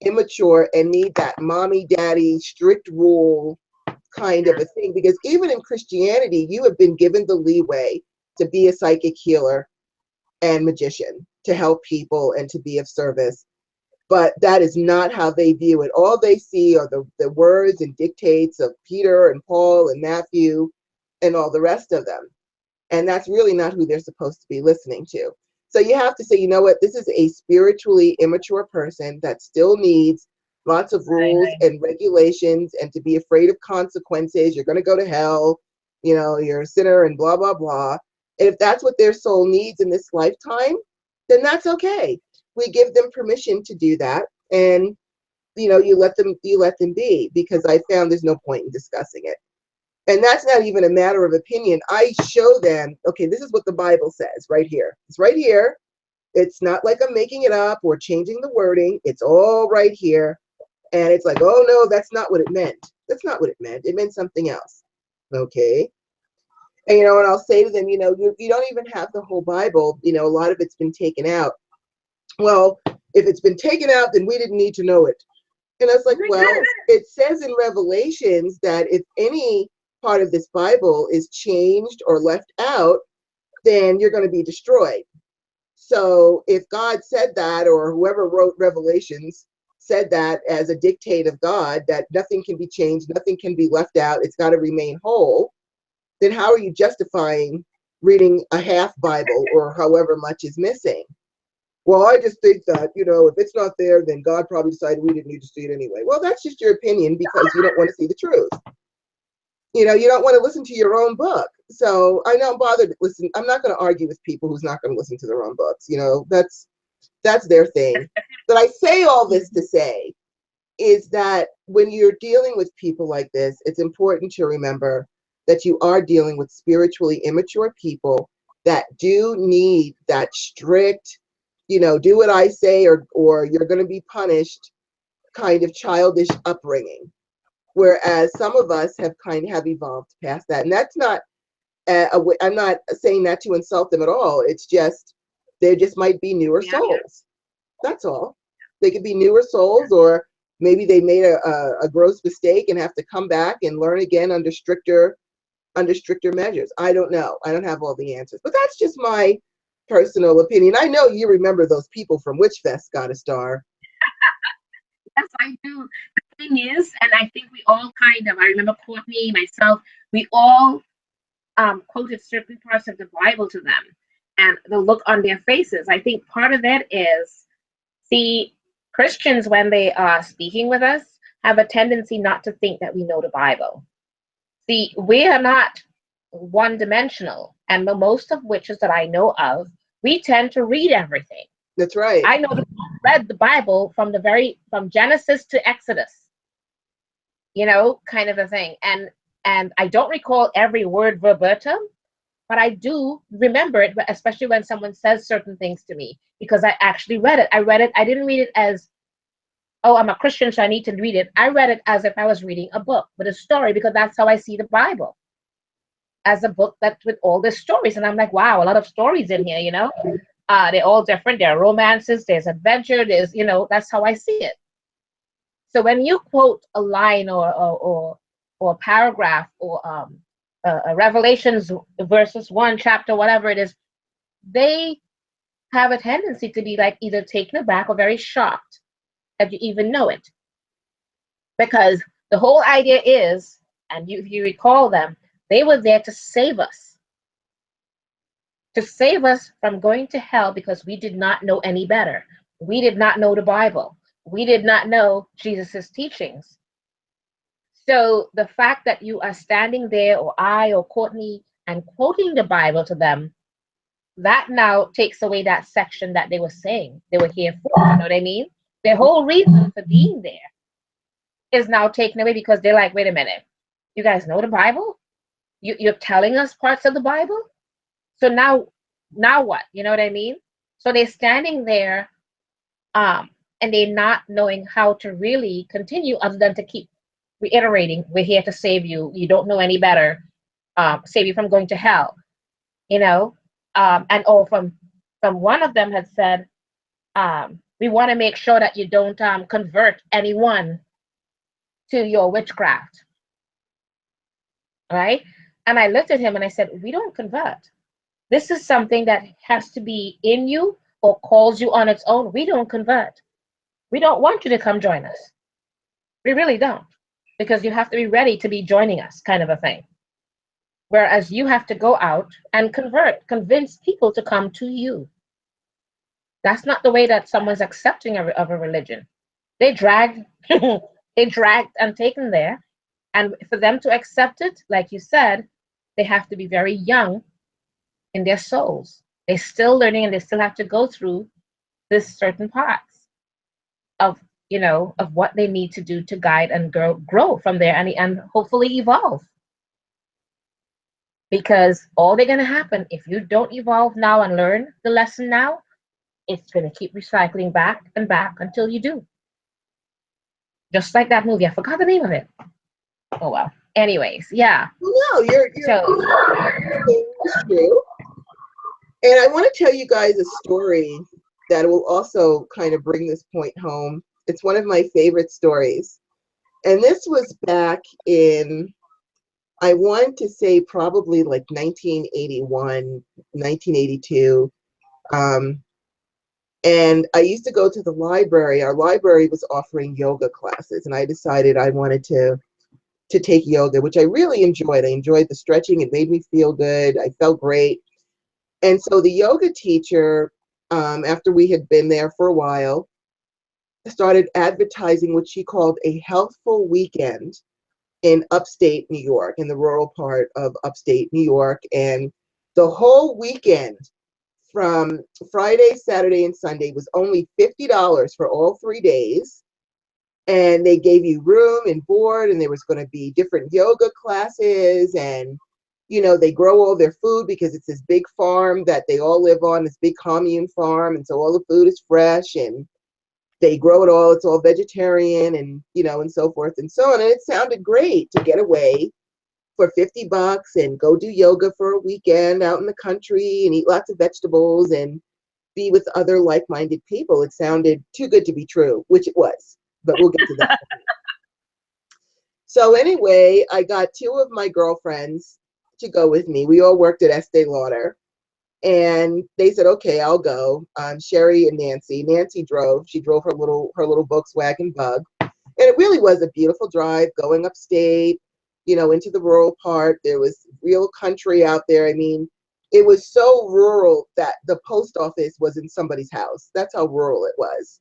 Speaker 1: immature and need that mommy, daddy, strict rule kind of a thing. Because even in Christianity, you have been given the leeway to be a psychic healer and magician, to help people and to be of service. But that is not how they view it. All they see are the words and dictates of Peter and Paul and Matthew and all the rest of them. And that's really not who they're supposed to be listening to. So you have to say, you know what, this is a spiritually immature person that still needs lots of rules and regulations and to be afraid of consequences. You're going to go to hell, you know, you're a sinner and blah, blah, blah. And if that's what their soul needs in this lifetime, then that's okay. We give them permission to do that. And, you know, you let them be, because I found there's no point in discussing it. And that's not even a matter of opinion. I show them, okay, this is what the Bible says right here. It's right here. It's not like I'm making it up or changing the wording. It's all right here. And it's like, oh, no, that's not what it meant. That's not what it meant. It meant something else. Okay. And, you know, and I'll say to them, you know, you don't even have the whole Bible. You know, a lot of it's been taken out. Well, if it's been taken out, then we didn't need to know it. And I was like, well, it says in Revelations that if any part of this Bible is changed or left out, then you're going to be destroyed. So if God said that, or whoever wrote Revelations said that as a dictate of God, that nothing can be changed, nothing can be left out, it's got to remain whole, then how are you justifying reading a half Bible or however much is missing? Well, I just think that, you know, if it's not there, then God probably decided we didn't need to see it anyway. Well, that's just your opinion because you don't want to see the truth. You know, you don't want to listen to your own book. So I don't bother to listen. I'm not going to argue with people who's not going to listen to their own books. You know, that's their thing. But I say all this to say is that when you're dealing with people like this, it's important to remember that you are dealing with spiritually immature people that do need that strict, you know, do what I say or you're going to be punished kind of childish upbringing. Whereas some of us have evolved past that. And that's not, I'm not saying that to insult them at all. It's just, they just might be newer souls. That's all. They could be newer souls, or maybe they made a gross mistake and have to come back and learn again under stricter measures. I don't know. I don't have all the answers. But that's just my personal opinion. I know you remember those people from Witchfest got a star.
Speaker 2: Yes, I do. The thing is, and I think we all I remember Courtney, myself, we all quoted certain parts of the Bible to them, and the look on their faces. I think part of it is, see, Christians, when they are speaking with us, have a tendency not to think that we know the Bible. See, we are not one-dimensional, and most of witches that I know of, we tend to read everything.
Speaker 1: That's right.
Speaker 2: I know read the Bible from Genesis to Exodus, you know, kind of a thing. And I don't recall every word verbatim, but I do remember it, especially when someone says certain things to me, because I actually read it. I didn't read it as, oh, I'm a Christian, so I need to read it. I read it as if I was reading a book with a story, because that's how I see the Bible, as a book that's with all the stories. And I'm like, wow, a lot of stories in here, you know. They're all different. There are romances, there's adventure, there's, you know, that's how I see it. So when you quote a line or a paragraph or a Revelations verses 1 chapter, whatever it is, they have a tendency to be like either taken aback or very shocked that you even know it. Because the whole idea is, and if you recall them, they were there to save us. To save us from going to hell because we did not know any better. We did not know the Bible. We did not know Jesus's teachings. So the fact that you are standing there, or I or Courtney, and quoting the Bible to them, that now takes away that section that they were saying they were here for. You know what I mean? Their whole reason for being there is now taken away, because they're like, wait a minute, you guys know the Bible? You're telling us parts of the Bible? So now what? You know what I mean? So they're standing there, and they're not knowing how to really continue, other than to keep reiterating, we're here to save you. You don't know any better. Save you from going to hell. You know? And from one of them had said, we want to make sure that you don't convert anyone to your witchcraft. Right? And I looked at him and I said, we don't convert. This is something that has to be in you or calls you on its own. We don't convert. We don't want you to come join us. We really don't. Because you have to be ready to be joining us, kind of a thing. Whereas you have to go out and convince people to come to you. That's not the way that someone's accepting of a religion. They dragged, they dragged and taken there. And for them to accept it, like you said, they have to be very young in their souls. They're still learning and they still have to go through this certain parts of, of what they need to do to guide and grow from there and hopefully evolve. Because all they're going to happen if you don't evolve now and learn the lesson now, it's going to keep recycling back and back until you do. Just like that movie. I forgot the name of it. Oh, well. Anyways, yeah.
Speaker 1: No, you're true. And I want to tell you guys a story that will also kind of bring this point home. It's one of my favorite stories. And this was back in, I want to say probably like 1981, 1982. And I used to go to the library. Our library was offering yoga classes, and I decided I wanted to take yoga, which I really enjoyed. I enjoyed the stretching. It made me feel good. I felt great. And so the yoga teacher, after we had been there for a while, started advertising what she called a healthful weekend in upstate New York, in the rural part of upstate New York. And the whole weekend from Friday, Saturday, and Sunday was only $50 for all 3 days. And they gave you room and board, and there was going to be different yoga classes, and they grow all their food because it's this big farm that they all live on, this big commune farm, and so all the food is fresh, and they grow it all. It's all vegetarian, and and so forth and so on. And it sounded great to get away for $50 and go do yoga for a weekend out in the country and eat lots of vegetables and be with other like-minded people. It sounded too good to be true, which it was, but we'll get to that. So anyway, I got 2 of my girlfriends to go with me. We all worked at Estee Lauder, and they said, okay, I'll go. Sherry and Nancy. Nancy drove. She drove her little Volkswagen Bug, and it really was a beautiful drive going upstate, into the rural part. There was real country out there. I mean, it was so rural that the post office was in somebody's house. That's how rural it was.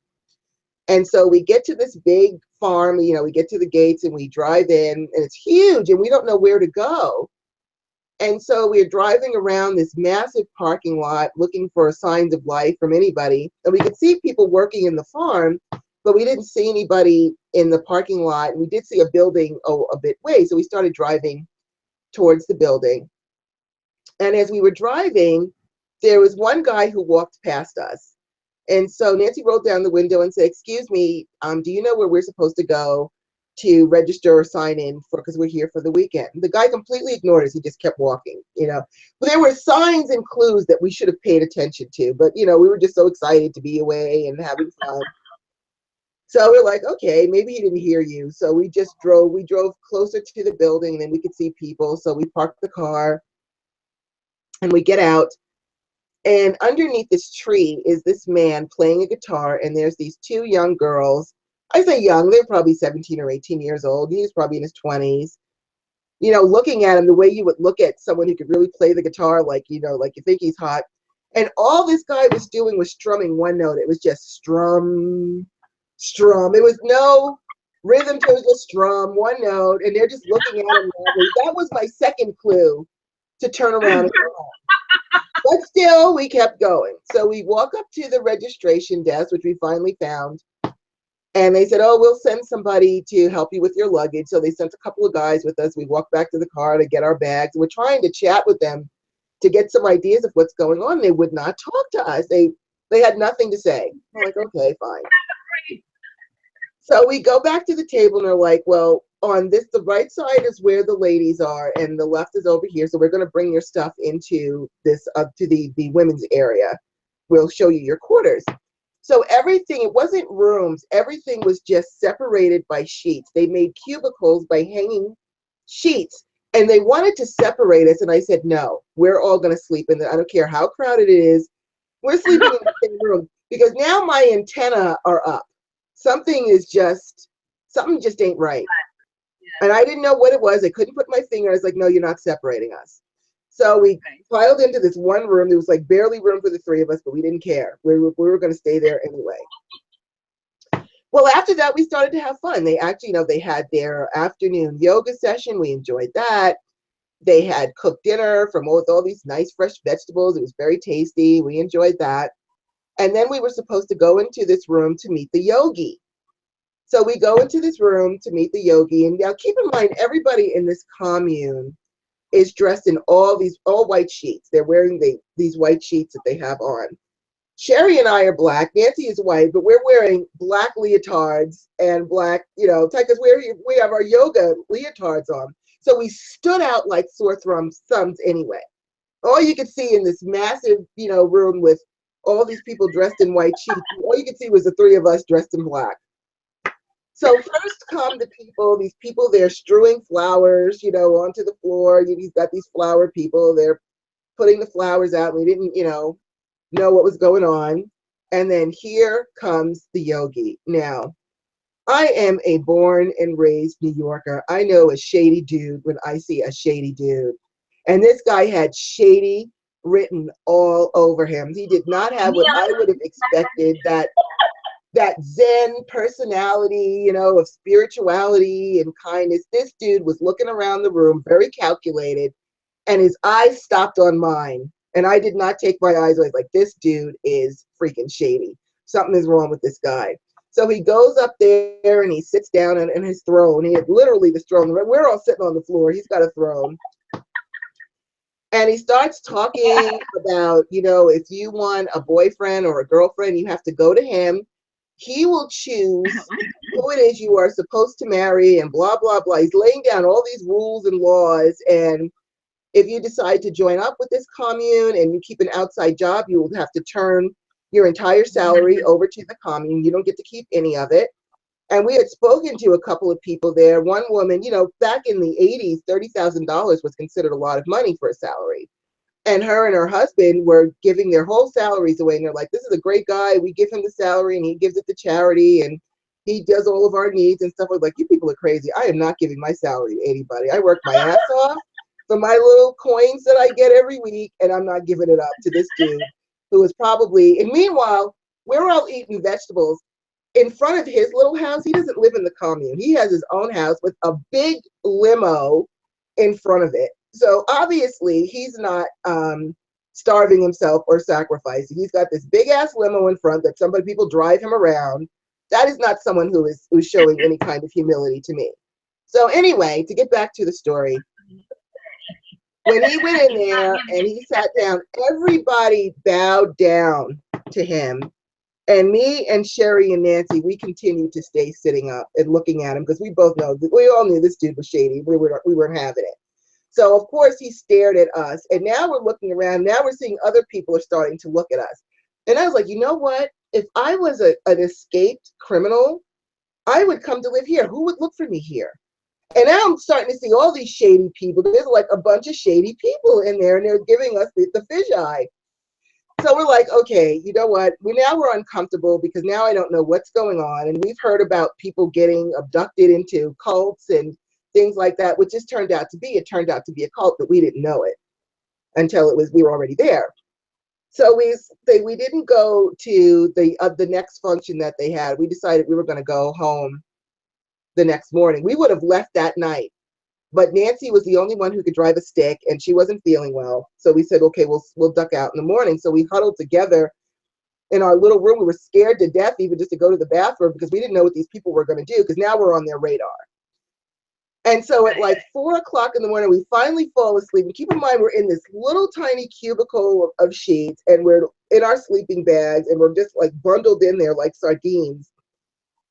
Speaker 1: And so we get to this big farm, we get to the gates and we drive in, and it's huge and we don't know where to go. And so we're driving around this massive parking lot looking for signs of life from anybody. And we could see people working in the farm, but we didn't see anybody in the parking lot. And we did see a building a bit way. So we started driving towards the building. And as we were driving, there was one guy who walked past us. And so Nancy rolled down the window and said, excuse me, do you know where we're supposed to go to register or sign in for, because we're here for the weekend? The guy completely ignored us. He just kept walking, But there were signs and clues that we should have paid attention to. But, we were just so excited to be away and having fun. So we're like, okay, maybe he didn't hear you. So we drove closer to the building, and then we could see people. So we parked the car and we get out. And underneath this tree is this man playing a guitar, and there's these 2 young girls. I say young, they're probably 17 or 18 years old. He was probably in his 20s. Looking at him the way you would look at someone who could really play the guitar, like you think he's hot. And all this guy was doing was strumming one note. It was just strum, strum. It was no rhythm to it, was just strum, one note. And they're just looking at him. That was my second clue to turn around and go home. But still, we kept going. So we walk up to the registration desk, which we finally found. And they said, oh, we'll send somebody to help you with your luggage. So they sent a couple of guys with us. We walked back to the car to get our bags. We're trying to chat with them to get some ideas of what's going on. They would not talk to us. They had nothing to say. I'm like, okay, fine. So we go back to the table and they're like, well, on this, the right side is where the ladies are and the left is over here. So we're going to bring your stuff into this, to the women's area. We'll show you your quarters. So everything, it wasn't rooms. Everything was just separated by sheets. They made cubicles by hanging sheets, and they wanted to separate us. And I said, no, we're all going to sleep in there. I don't care how crowded it is. We're sleeping in the same room, because now my antenna are up. Something just ain't right. And I didn't know what it was. I couldn't put my finger. I was like, no, you're not separating us. So we piled into this one room. There was like barely room for the three of us, but we didn't care. We were going to stay there anyway. Well, after that, we started to have fun. They actually, they had their afternoon yoga session. We enjoyed that. They had cooked dinner with all these nice fresh vegetables. It was very tasty. We enjoyed that. And then we were supposed to go into this room to meet the yogi. So we go into this room to meet the yogi. And now keep in mind, everybody in this commune is dressed in all white sheets. They're wearing these white sheets that they have on. Sherry and I are black. Nancy is white, but we're wearing black leotards and black, because we have our yoga leotards on. So we stood out like sore thumbs anyway. All you could see in this massive, room with all these people dressed in white sheets, all you could see was the three of us dressed in black. So first come the people, these people, they're strewing flowers, onto the floor. You've got these flower people, they're putting the flowers out. We didn't, know what was going on. And then here comes the yogi. Now, I am a born and raised New Yorker. I know a shady dude when I see a shady dude. And this guy had shady written all over him. He did not have what I would have expected, that Zen personality, of spirituality and kindness. This dude was looking around the room, very calculated, and his eyes stopped on mine. And I did not take my eyes away. Like, this dude is freaking shady. Something is wrong with this guy. So he goes up there and he sits down in his throne. He had literally this throne. We're all sitting on the floor. He's got a throne. And he starts talking about, if you want a boyfriend or a girlfriend, you have to go to him. He will choose who it is you are supposed to marry and blah, blah, blah. He's laying down all these rules and laws. And if you decide to join up with this commune and you keep an outside job, you will have to turn your entire salary over to the commune. You don't get to keep any of it. And we had spoken to a couple of people there. One woman, back in the 80s, $30,000 was considered a lot of money for a salary. And her and her husband were giving their whole salaries away. And they're like, this is a great guy. We give him the salary and he gives it to charity and he does all of our needs and stuff. I was like, you people are crazy. I am not giving my salary to anybody. I work my ass off for my little coins that I get every week, and I'm not giving it up to this dude who is probably, and meanwhile, we're all eating vegetables. In front of his little house, he doesn't live in the commune. He has his own house with a big limo in front of it. So obviously he's not starving himself or sacrificing. He's got this big ass limo in front that people drive him around. That is not someone who's showing any kind of humility to me. So anyway, to get back to the story, when he went in there and he sat down, everybody bowed down to him. And me and Sherry and Nancy, we continued to stay sitting up and looking at him because we all knew this dude was shady. We weren't having it. So of course he stared at us, and now we're looking around. Now we're seeing other people are starting to look at us. And I was like, you know what? If I was an escaped criminal, I would come to live here. Who would look for me here? And now I'm starting to see all these shady people. There's like a bunch of shady people in there, and they're giving us the fish eye. So we're like, okay, you know what? We're uncomfortable because now I don't know what's going on. And we've heard about people getting abducted into cults and things like that, which it turned out to be a cult, but we didn't know it until we were already there. So we didn't go to the next function that they had. We decided we were going to go home the next morning. We would have left that night, but Nancy was the only one who could drive a stick, and she wasn't feeling well. So we said, okay, we'll duck out in the morning. So we huddled together in our little room. We were scared to death even just to go to the bathroom because we didn't know what these people were going to do, because now we're on their radar. And so at like 4 o'clock in the morning, we finally fall asleep. And keep in mind, we're in this little tiny cubicle of sheets, and we're in our sleeping bags, and we're just like bundled in there like sardines.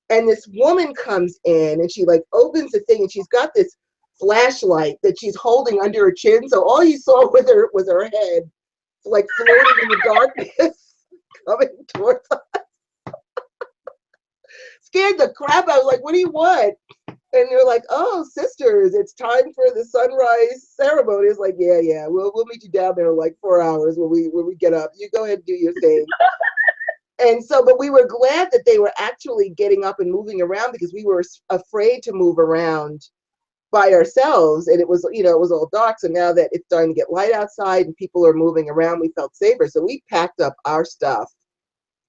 Speaker 1: And this woman comes in, and she like opens the thing, and she's got this flashlight that she's holding under her chin. So all you saw with her was her head, like floating in the darkness, coming towards us. Scared the crap out. I was like, what do you want? And they're like, oh, sisters, it's time for the sunrise ceremony. It's like, yeah, we'll meet you down there in like 4 hours when we get up. You go ahead and do your thing. And so, but we were glad that they were actually getting up and moving around, because we were afraid to move around by ourselves, and it was, you know, it was all dark. So now that it's starting to get light outside and people are moving around, we felt safer. So we packed up our stuff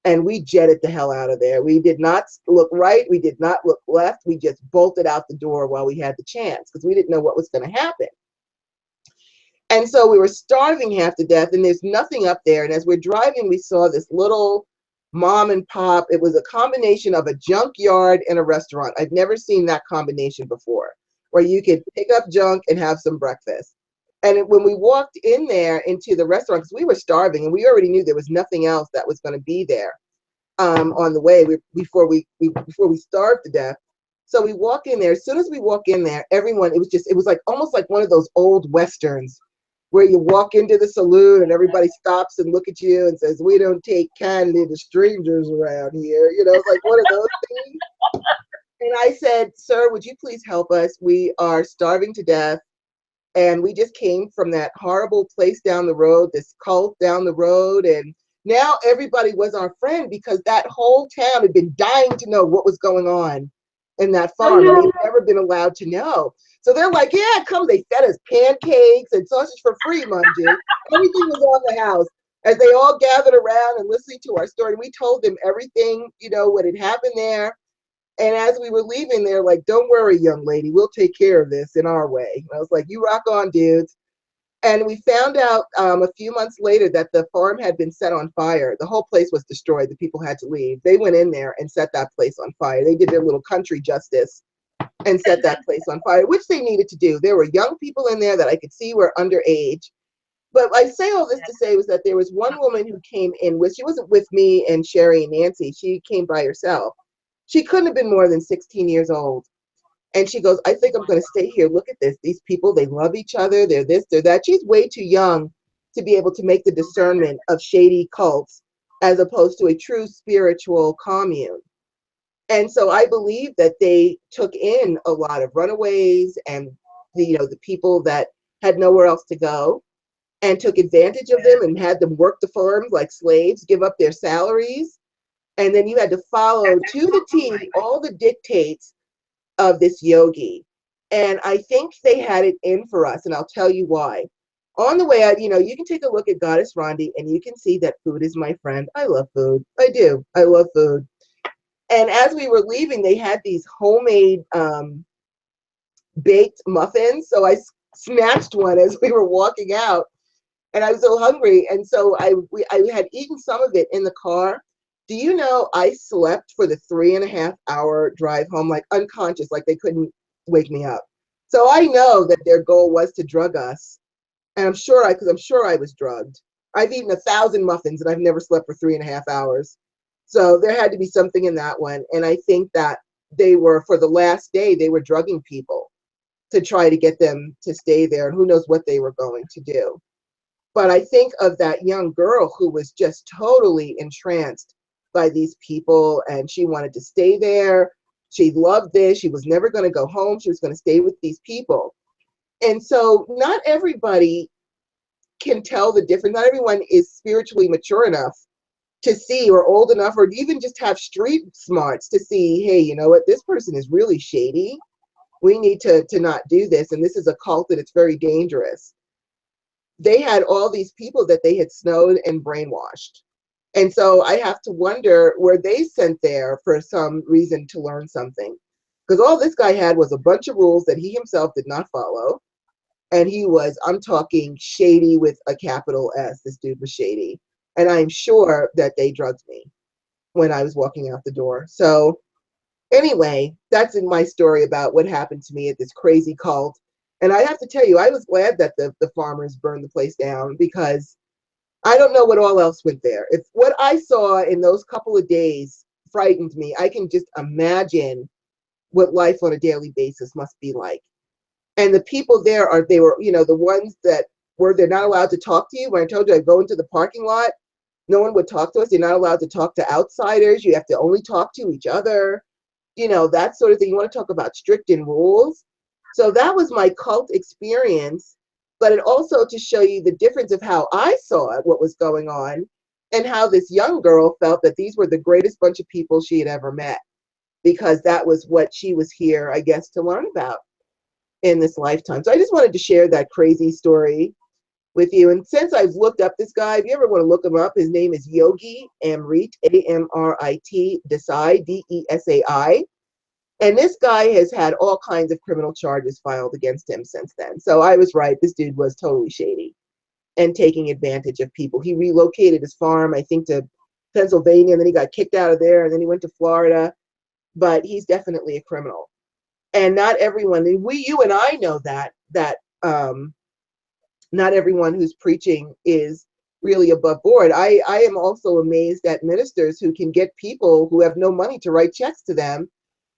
Speaker 1: and we jetted the hell out of there. We did not look right. We did not look left. We just bolted out the door while we had the chance because we didn't know what was going to happen. And so we were starving half to death, and there's nothing up there. And as we're driving, we saw this little mom and pop. It was a combination of a junkyard and a restaurant. I've never seen that combination before, where you could pick up junk and have some breakfast. And when we walked in there into the restaurant, because we were starving and we already knew there was nothing else that was going to be there on the way before we starved to death. So we walk in there. As soon as we walk in there, everyone, it was like almost like one of those old Westerns where you walk into the saloon and everybody stops and look at you and says, "We don't take kindly to strangers around here." You know, it's like one of those things. And I said, "Sir, would you please help us? We are starving to death. And we just came from that horrible place down the road, this cult down the road. And now everybody was our friend because that whole town had been dying to know what was going on in that farm. And they've never been allowed to know. So they're like, yeah, come. They fed us pancakes and sausage for free, mind you. Everything was on the house as they all gathered around and listening to our story. And we told them everything, you know, what had happened there. And as we were leaving, they're like, "Don't worry, young lady, we'll take care of this in our way." And I was like, "You rock on, dudes." And we found out a few months later that the farm had been set on fire. The whole place was destroyed. The people had to leave. They went in there and set that place on fire. They did their little country justice and set that place on fire, which they needed to do. There were young people in there that I could see were underage. But I say all this to say was that there was one woman who came in with, she wasn't with me and Sherry and Nancy. She came by herself. She couldn't have been more than 16 years old. And she goes, "I think I'm going to stay here. Look at this. These people, they love each other. They're this, they're that." She's way too young to be able to make the discernment of shady cults as opposed to a true spiritual commune. And so I believe that they took in a lot of runaways and the people that had nowhere else to go and took advantage of them and had them work the farms like slaves, give up their salaries. And then you had to follow to the T all the dictates of this yogi. And I think they had it in for us, and I'll tell you why. On the way out, you can take a look at Goddess Rhonda, and you can see that food is my friend. I love food. I do. I love food. And as we were leaving, they had these homemade baked muffins. So I snatched one as we were walking out, and I was so hungry. And so I had eaten some of it in the car. Do you know I slept for the 3.5-hour drive home, like unconscious, like they couldn't wake me up. So I know that their goal was to drug us. And I'm sure because I'm sure I was drugged. I've eaten 1,000 muffins and I've never slept for 3.5 hours. So there had to be something in that one. And I think that they were, for the last day, they were drugging people to try to get them to stay there. And who knows what they were going to do. But I think of that young girl who was just totally entranced by these people, and she wanted to stay there. She loved this. She was never going to go home. She was going to stay with these people. And so not everybody can tell the difference. Not everyone is spiritually mature enough to see, or old enough, or even just have street smarts to see, hey, you know what, this person is really shady. We need to not do this. And this is a cult and it's very dangerous. They had all these people that they had snowed and brainwashed. And so I have to wonder, were they sent there for some reason to learn something? Because all this guy had was a bunch of rules that he himself did not follow. And he was, I'm talking shady with a capital S. This dude was shady. And I'm sure that they drugged me when I was walking out the door. So anyway, that's in my story about what happened to me at this crazy cult. And I have to tell you, I was glad that the farmers burned the place down, because I don't know what all else went there. If what I saw in those couple of days frightened me, I can just imagine what life on a daily basis must be like. And the people there they were, the ones that they're not allowed to talk to you. When I told you I go into the parking lot, no one would talk to us. You're not allowed to talk to outsiders. You have to only talk to each other, that sort of thing. You want to talk about strict in rules. So that was my cult experience. But it also to show you the difference of how I saw it, what was going on, and how this young girl felt that these were the greatest bunch of people she had ever met, because that was what she was here, I guess, to learn about. in this lifetime. So I just wanted to share that crazy story with you. And since I've looked up this guy, if you ever want to look him up, his name is Yogi Amrit, Amrit Desai, Desai. And this guy has had all kinds of criminal charges filed against him since then. So I was right. This dude was totally shady and taking advantage of people. He relocated his farm, I think, to Pennsylvania, and then he got kicked out of there, and then he went to Florida. But he's definitely a criminal. And not everyone, and you and I know that not everyone who's preaching is really above board. I am also amazed at ministers who can get people who have no money to write checks to them.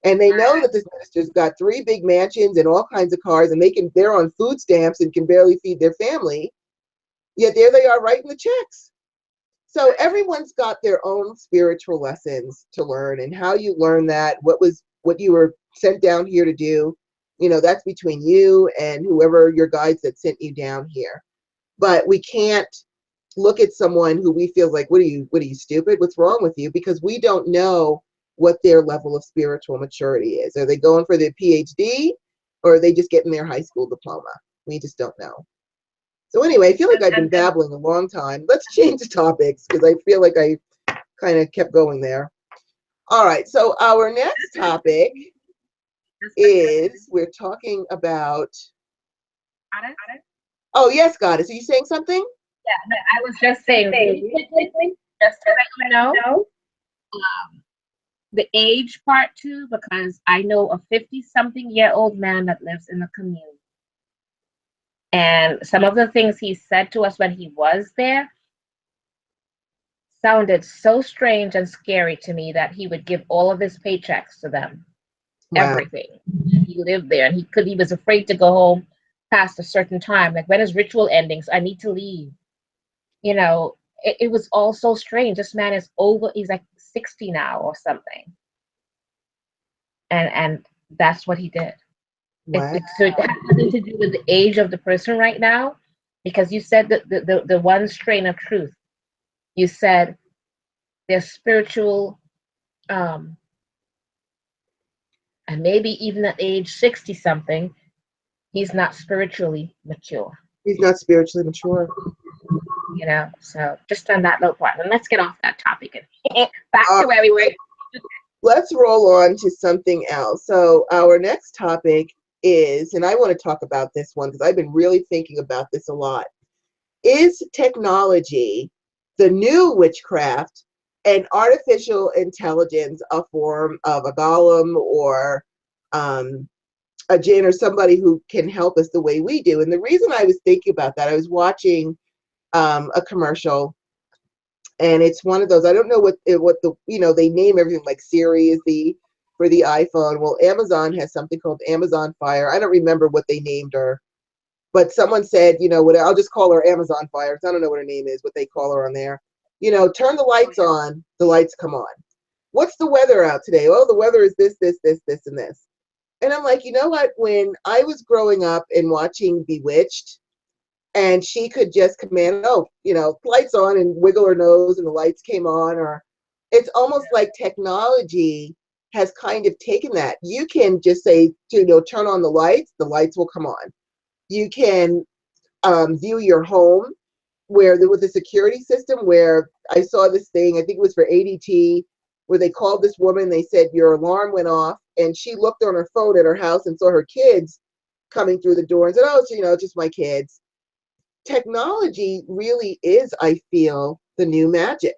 Speaker 1: And they know that this minister's got 3 big mansions and all kinds of cars, and they're on food stamps and can barely feed their family. Yet there they are writing the checks. So everyone's got their own spiritual lessons to learn, and how you learn that, what you were sent down here to do, that's between you and whoever your guides that sent you down here. But we can't look at someone who we feel like, what are you stupid? What's wrong with you? Because we don't know what their level of spiritual maturity is. Are they going for their PhD, or are they just getting their high school diploma? We just don't know. So anyway, I feel like I've been babbling a long time. Let's change the topics, because I feel like I kind of kept going there. All right, so our next topic is, we're talking about, oh yes, Goddess, are you saying something?
Speaker 2: Yeah, no, I was just saying, just to let you know, the age part too, because I know a 50-something-year-old man that lives in the commune. And some of the things he said to us when he was there sounded so strange and scary to me, that he would give all of his paychecks to them. Wow. Everything. He lived there, and he was afraid to go home past a certain time. Like, when is ritual ending? So I need to leave. It was all so strange. This man is he's like 60 now or something. And that's what he did.
Speaker 1: Wow.
Speaker 2: So it has nothing to do with the age of the person right now, because you said that the one strain of truth. You said their spiritual, and maybe even at age 60-something, he's not spiritually mature.
Speaker 1: He's not spiritually mature.
Speaker 2: So just on that little part. And let's get off that topic and back to where we were.
Speaker 1: Let's roll on to something else. So our next topic is, and I want to talk about this one because I've been really thinking about this a lot. Is technology the new witchcraft, and artificial intelligence a form of a golem or a jinn, or somebody who can help us the way we do? And the reason I was thinking about that, I was watching a commercial, and it's one of those, I don't know what the, they name everything, like Siri is for the iPhone. Well, Amazon has something called Amazon Fire. I don't remember what they named her, but someone said, I'll just call her Amazon Fire. I don't know what her name is, what they call her on there. Turn the lights on, the lights come on. What's the weather out today? Oh, the weather is this, and this. And I'm like, you know what? When I was growing up and watching Bewitched, and she could just command, lights on, and wiggle her nose and the lights came on, or it's almost like technology has kind of taken that. You can just say, turn on the lights will come on. You can view your home with the security system, where I saw this thing, I think it was for ADT, where they called this woman, they said your alarm went off, and she looked on her phone at her house and saw her kids coming through the door and said, oh, just my kids. Technology really is, I feel, the new magic.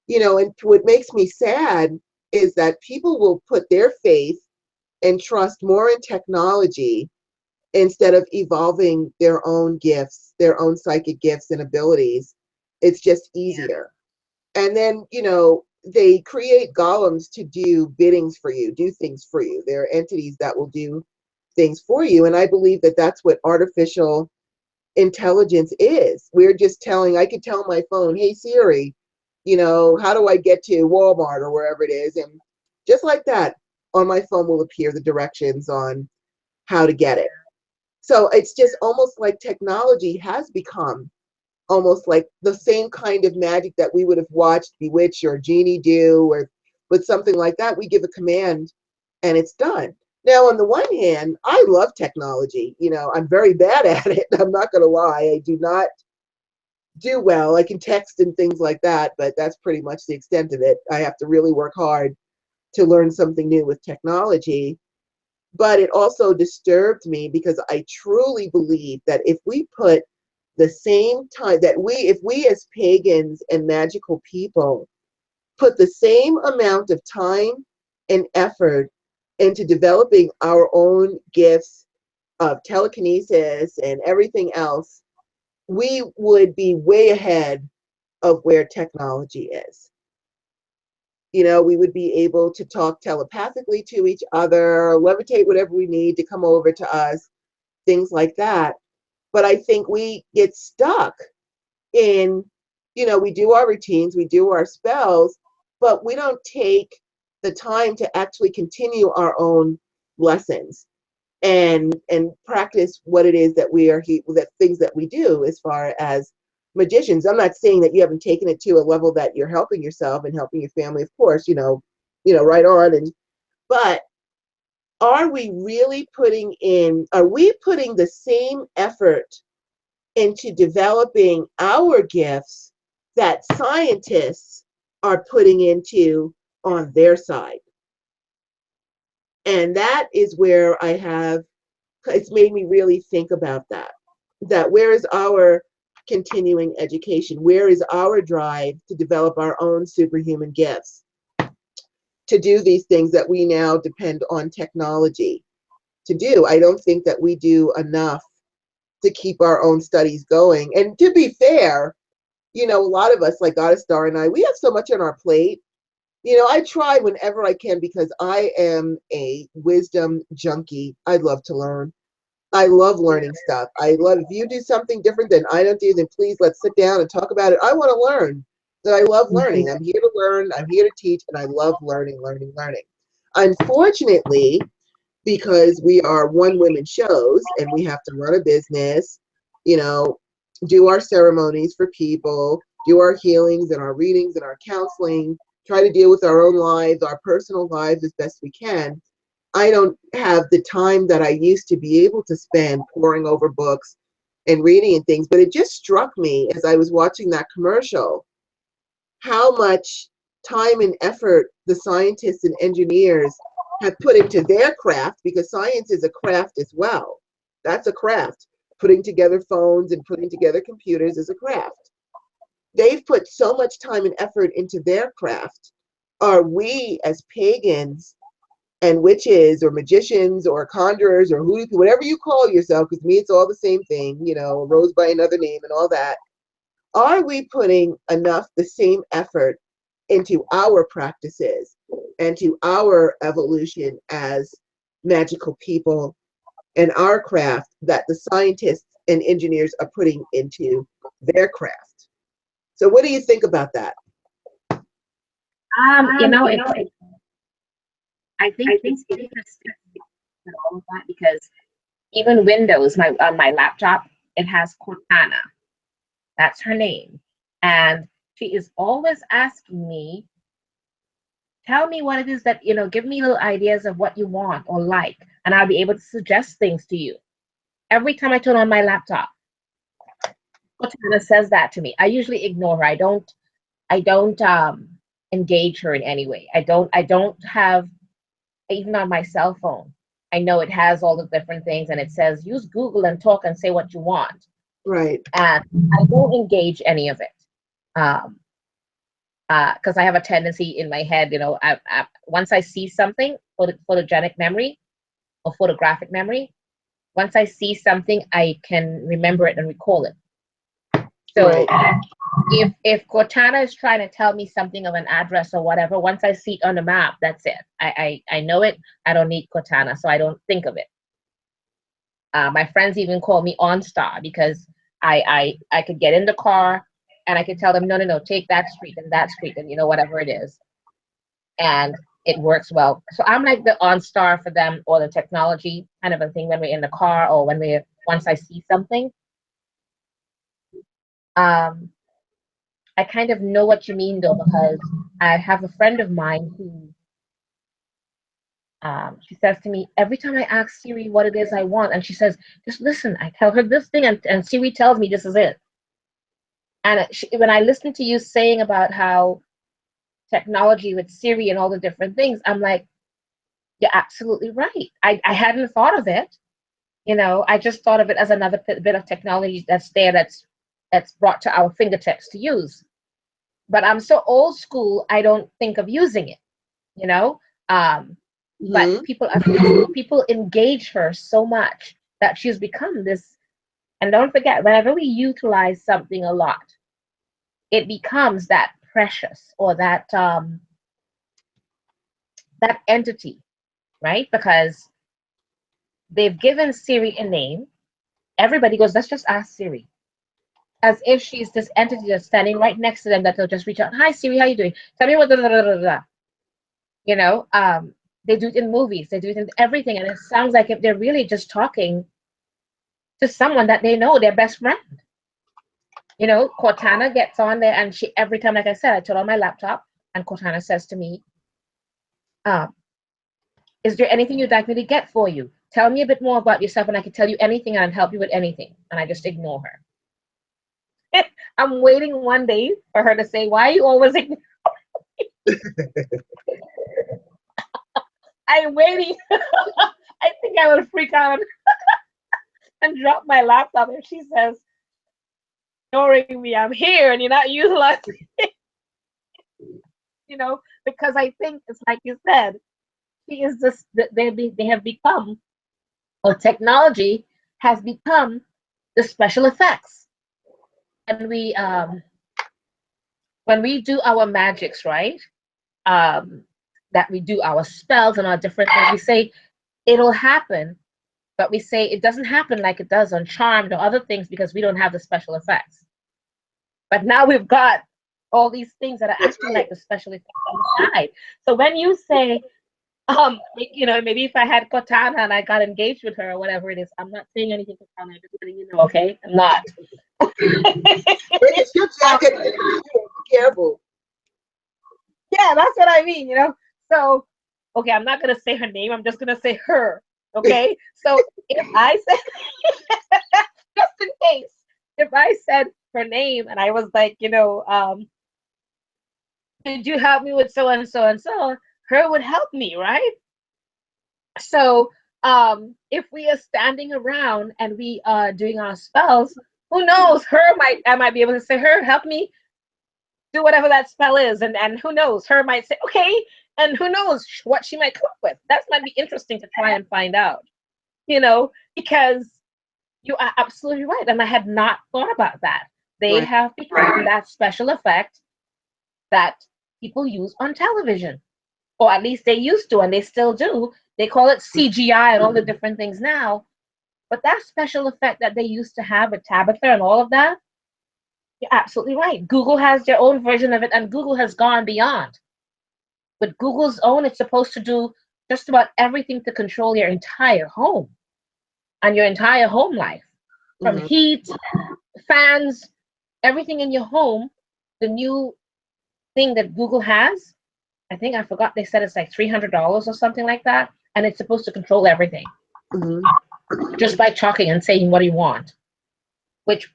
Speaker 1: And what makes me sad is that people will put their faith and trust more in technology instead of evolving their own gifts, their own psychic gifts and abilities. It's just easier. Yeah. And then, they create golems to do biddings for you, do things for you. They're entities that will do things for you. And I believe that that's what artificial intelligence is. We're just I could tell my phone, hey Siri, how do I get to Walmart or wherever it is? And just like that, on my phone will appear the directions on how to get it. So it's just almost like technology has become almost like the same kind of magic that we would have watched Bewitched or Genie do, or with something like that. We give a command and it's done. Now, on the one hand, I love technology. You know, I'm very bad at it. I'm not going to lie. I do not do well. I can text and things like that, but that's pretty much the extent of it. I have to really work hard to learn something new with technology. But it also disturbed me because I truly believe that if we put the same time that if we as pagans and magical people put the same amount of time and effort into developing our own gifts of telekinesis and everything else, we would be way ahead of where technology is. You know, we would be able to talk telepathically to each other, levitate whatever we need to come over to us, things like that. But I think we get stuck in, you know, we do our routines, we do our spells, but we don't take the time to actually continue our own lessons and practice what it is that we are that things that we do as far as magicians. I'm not saying that you haven't taken it to a level that you're helping yourself and helping your family, of course, right on. But are we really are we putting the same effort into developing our gifts that scientists are putting into on their side? And that is where it's made me really think about that where is our continuing education? Where is our drive to develop our own superhuman gifts to do these things that we now depend on technology to do? I don't think that we do enough to keep our own studies going. And to be fair, you know, a lot of us, like Goddess Star and I, we have so much on our plate. You know, I try whenever I can because I am a wisdom junkie. I love to learn. I love learning stuff. I love, if you do something different than I don't do, then please let's sit down and talk about it. I want to learn. That I love learning. I'm here to learn. I'm here to teach, and I love learning, learning, learning. Unfortunately, because we are one women shows and we have to run a business, you know, do our ceremonies for people, do our healings and our readings and our counseling, try to deal with our own lives, our personal lives as best we can. I don't have the time that I used to be able to spend poring over books and reading and things. But it just struck me as I was watching that commercial how much time and effort the scientists and engineers have put into their craft, because science is a craft as well. That's a craft. Putting together phones and putting together computers is a craft. They've put so much time and effort into their craft. Are we as pagans and witches or magicians or conjurers or whatever you call yourself, because to me it's all the same thing, you know, rose by another name and all that, are we putting enough the same effort into our practices and to our evolution as magical people and our craft that the scientists and engineers are putting into their craft? So what do you think about that?
Speaker 2: You know, I think it's interesting and all of that because even Windows, on my laptop, it has Cortana. That's her name. And she is always asking me, tell me what it is that, you know, give me little ideas of what you want or like, and I'll be able to suggest things to you. Every time I turn on my laptop, Cortana says that to me. I usually ignore her. I don't engage her in any way. I don't have, even on my cell phone, I know it has all the different things and it says use Google and talk and say what you want.
Speaker 1: Right.
Speaker 2: And I don't engage any of it. Because I have a tendency in my head, you know, once I see something, photogenic memory or photographic memory, once I see something, I can remember it and recall it. So right. if Cortana is trying to tell me something of an address or whatever, once I see it on the map, that's it. I know it. I don't need Cortana, so I don't think of it. My friends even call me OnStar because I could get in the car and I could tell them, no, take that street and, you know, whatever it is. And it works well. So I'm like the OnStar for them, or the technology kind of a thing when we're in the car or once I see something. I kind of know what you mean though, because I have a friend of mine who She says to me, every time I ask Siri what it is I want, and she says, just listen, I tell her this thing, and Siri tells me this is it. And when I listen to you saying about how technology with Siri and all the different things, I'm like, you're absolutely right. I hadn't thought of it. I just thought of it as another bit of technology that's there, that's brought to our fingertips to use. But I'm so old school, I don't think of using it, But people engage her so much that she's become this. And don't forget, whenever we utilize something a lot, it becomes that precious, or that that entity, right? Because they've given Siri a name. Everybody goes, let's just ask Siri, as if she's this entity that's standing right next to them, that they'll just reach out, hi Siri, how you doing? Tell me what da, da, da, da, da. They do it in movies, they do it in everything, and it sounds like if they're really just talking to someone that they know, their best friend. Cortana gets on there, and she, every time, like I said, I turn on my laptop, and Cortana says to me, is there anything you'd like me to get for you? Tell me a bit more about yourself, and I can tell you anything and help you with anything. And I just ignore her. I'm waiting one day for her to say, why are you always ignoring me? I'm waiting. I think I will freak out and drop my laptop if she says, ignoring me, I'm here and you're not utilizing it. Because I think it's like you said, she is just, they have become, or technology has become, the special effects. And when we do our magics, right? That we do our spells and our different things, we say it'll happen, but we say it doesn't happen like it does on Charmed or other things because we don't have the special effects. But now we've got all these things that are acting like the special effects on the side. So when you say, maybe if I had Cortana and I got engaged with her or whatever it is, I'm not saying anything to Cortana, I'm just letting you know, okay? I'm not.
Speaker 1: But it's your jacket. Be careful.
Speaker 2: Yeah, that's what I mean, So, okay, I'm not going to say her name. I'm just going to say her, okay? So if I said, just in case, if I said her name and I was like, could you help me with so and so and so, her would help me, right? So if we are standing around and we are doing our spells, who knows, I might be able to say, her, help me do whatever that spell is, and who knows, her might say, okay, and who knows what she might come up with. That might be interesting to try and find out, because you are absolutely right, and I had not thought about that. They have become that special effect that people use on television, or at least they used to, and they still do. They call it CGI and all the different things now, but that special effect that they used to have with Tabitha and all of that, you're absolutely right. Google has their own version of it, and Google has gone beyond. With Google's own, it's supposed to do just about everything to control your entire home and your entire home life. From heat, fans, everything in your home. The new thing that Google has, I think, I forgot, they said it's like $300 or something like that, and it's supposed to control everything. Just by talking and saying, what do you want? Which,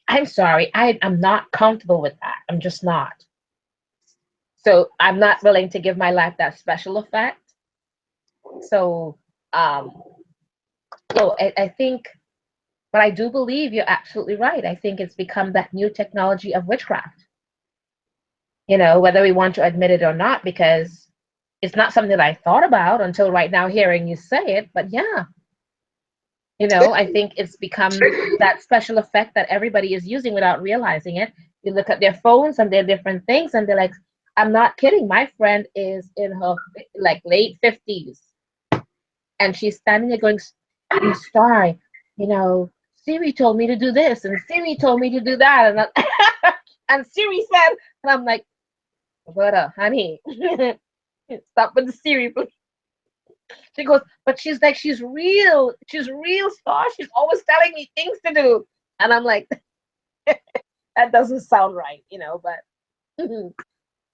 Speaker 2: I'm sorry, I'm not comfortable with that. I'm just not. So I'm not willing to give my life that special effect. So, I think, but I do believe you're absolutely right. I think it's become that new technology of witchcraft. Whether we want to admit it or not, because it's not something that I thought about until right now hearing you say it. But yeah, I think it's become that special effect that everybody is using without realizing it. You look at their phones and their different things, and they're like, I'm not kidding. My friend is in her late 50s, and she's standing there going, Star, Siri told me to do this, and Siri told me to do that, and and Siri said, and I'm like, but honey, stop with the Siri, please. She goes, but she's real, Star. She's always telling me things to do, and I'm like, that doesn't sound right, but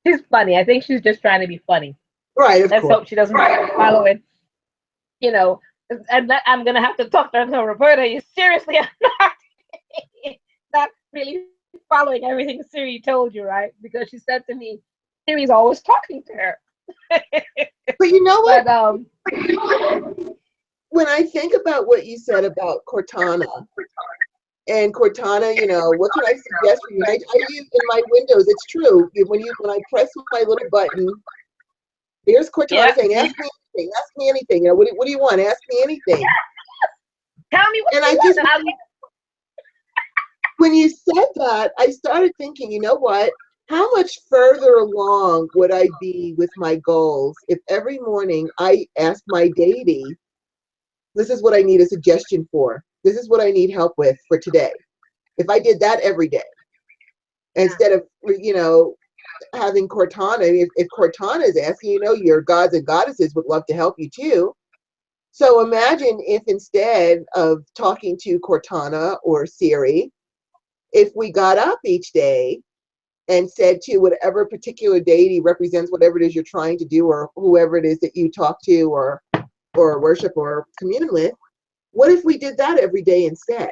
Speaker 2: she's funny. I think she's just trying to be funny.
Speaker 1: Right, of
Speaker 2: Let's
Speaker 1: course.
Speaker 2: hope she doesn't follow it. You know, and that, I'm gonna have to talk to her. No, Roberta, you seriously are not really following everything Siri told you, right? Because she said to me, Siri's always talking to her.
Speaker 1: But you know what?
Speaker 2: But
Speaker 1: When I think about what you said about Cortana, and Cortana, you know, what can I suggest for you? I use in my windows, it's true. When I press my little button, there's Cortana
Speaker 2: yeah,
Speaker 1: saying, ask me anything. You know, what do you want? Ask me anything.
Speaker 2: tell me what
Speaker 1: And
Speaker 2: you
Speaker 1: I
Speaker 2: want,
Speaker 1: just,
Speaker 2: and I'll
Speaker 1: when you said that, I started thinking, you know what? How much further along would I be with my goals if every morning I asked my deity, this is what I need a suggestion for. This is what I need help with for today. If I did that every day, instead of, you know, having Cortana, if Cortana is asking, you know, your gods and goddesses would love to help you too. So imagine if instead of talking to Cortana or Siri, if we got up each day and said to whatever particular deity represents whatever it is you're trying to do, or whoever it is that you talk to or worship or commune with, what if we did that every day instead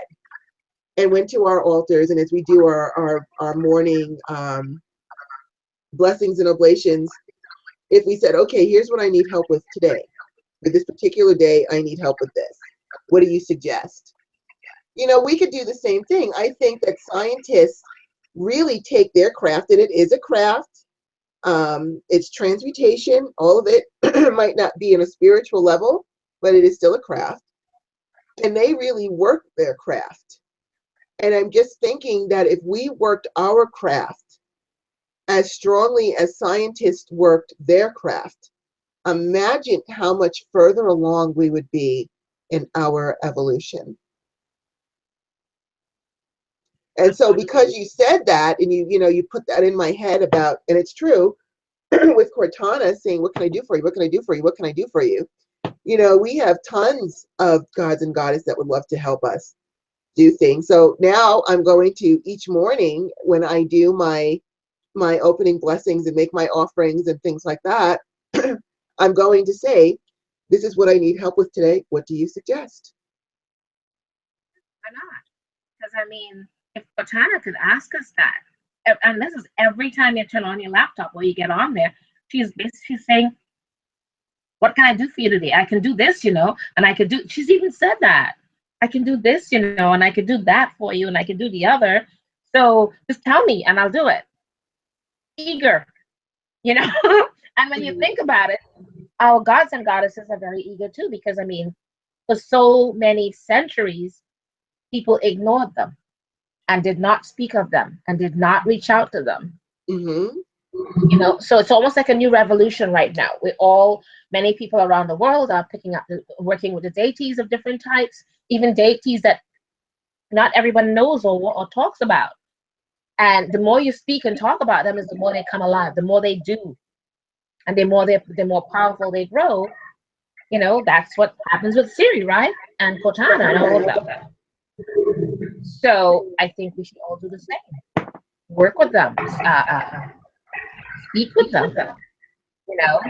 Speaker 1: and went to our altars, and as we do our morning blessings and oblations, if we said, okay, here's what I need help with today. With this particular day, I need help with this. What do you suggest? You know, we could do the same thing. I think that scientists really take their craft, and it is a craft. It's transmutation. All of it might not be in a spiritual level, but it is still a craft. And they really work their craft. And I'm just thinking that if we worked our craft as strongly as scientists worked their craft, imagine how much further along we would be in our evolution. And so because you said that, and you put that in my head about, and it's true, with Cortana saying, what can I do for you? What can I do for you? What can I do for you? You know, we have tons of gods and goddesses that would love to help us do things. So now I'm going to, each morning when I do my opening blessings and make my offerings and things like that, I'm going to say, this is what I need help with today. What do you suggest?
Speaker 2: why not? Because I mean, if Cortana could ask us that, and this is every time you turn on your laptop or you get on there, she's basically saying, what can I do for you today? I can do this, you know, and I could do, she's even said that. I can do this, you know, and I could do that for you, and I can do the other. So just tell me and I'll do it. Eager, you know? And when you think about it, our gods and goddesses are very eager too, because I mean, for so many centuries, people ignored them and did not speak of them and did not reach out to them.
Speaker 1: Mm-hmm.
Speaker 2: You know, so it's almost like a new revolution right now. Many people around the world are picking up, working with the deities of different types, even deities that not everyone knows or talks about. And the more you speak and talk about them, is the more they come alive, the more they do, and the more powerful they grow. You know, that's what happens with Siri, right? And Cortana and all of that. So I think we should all do the same. Work with them, speak with them. You know,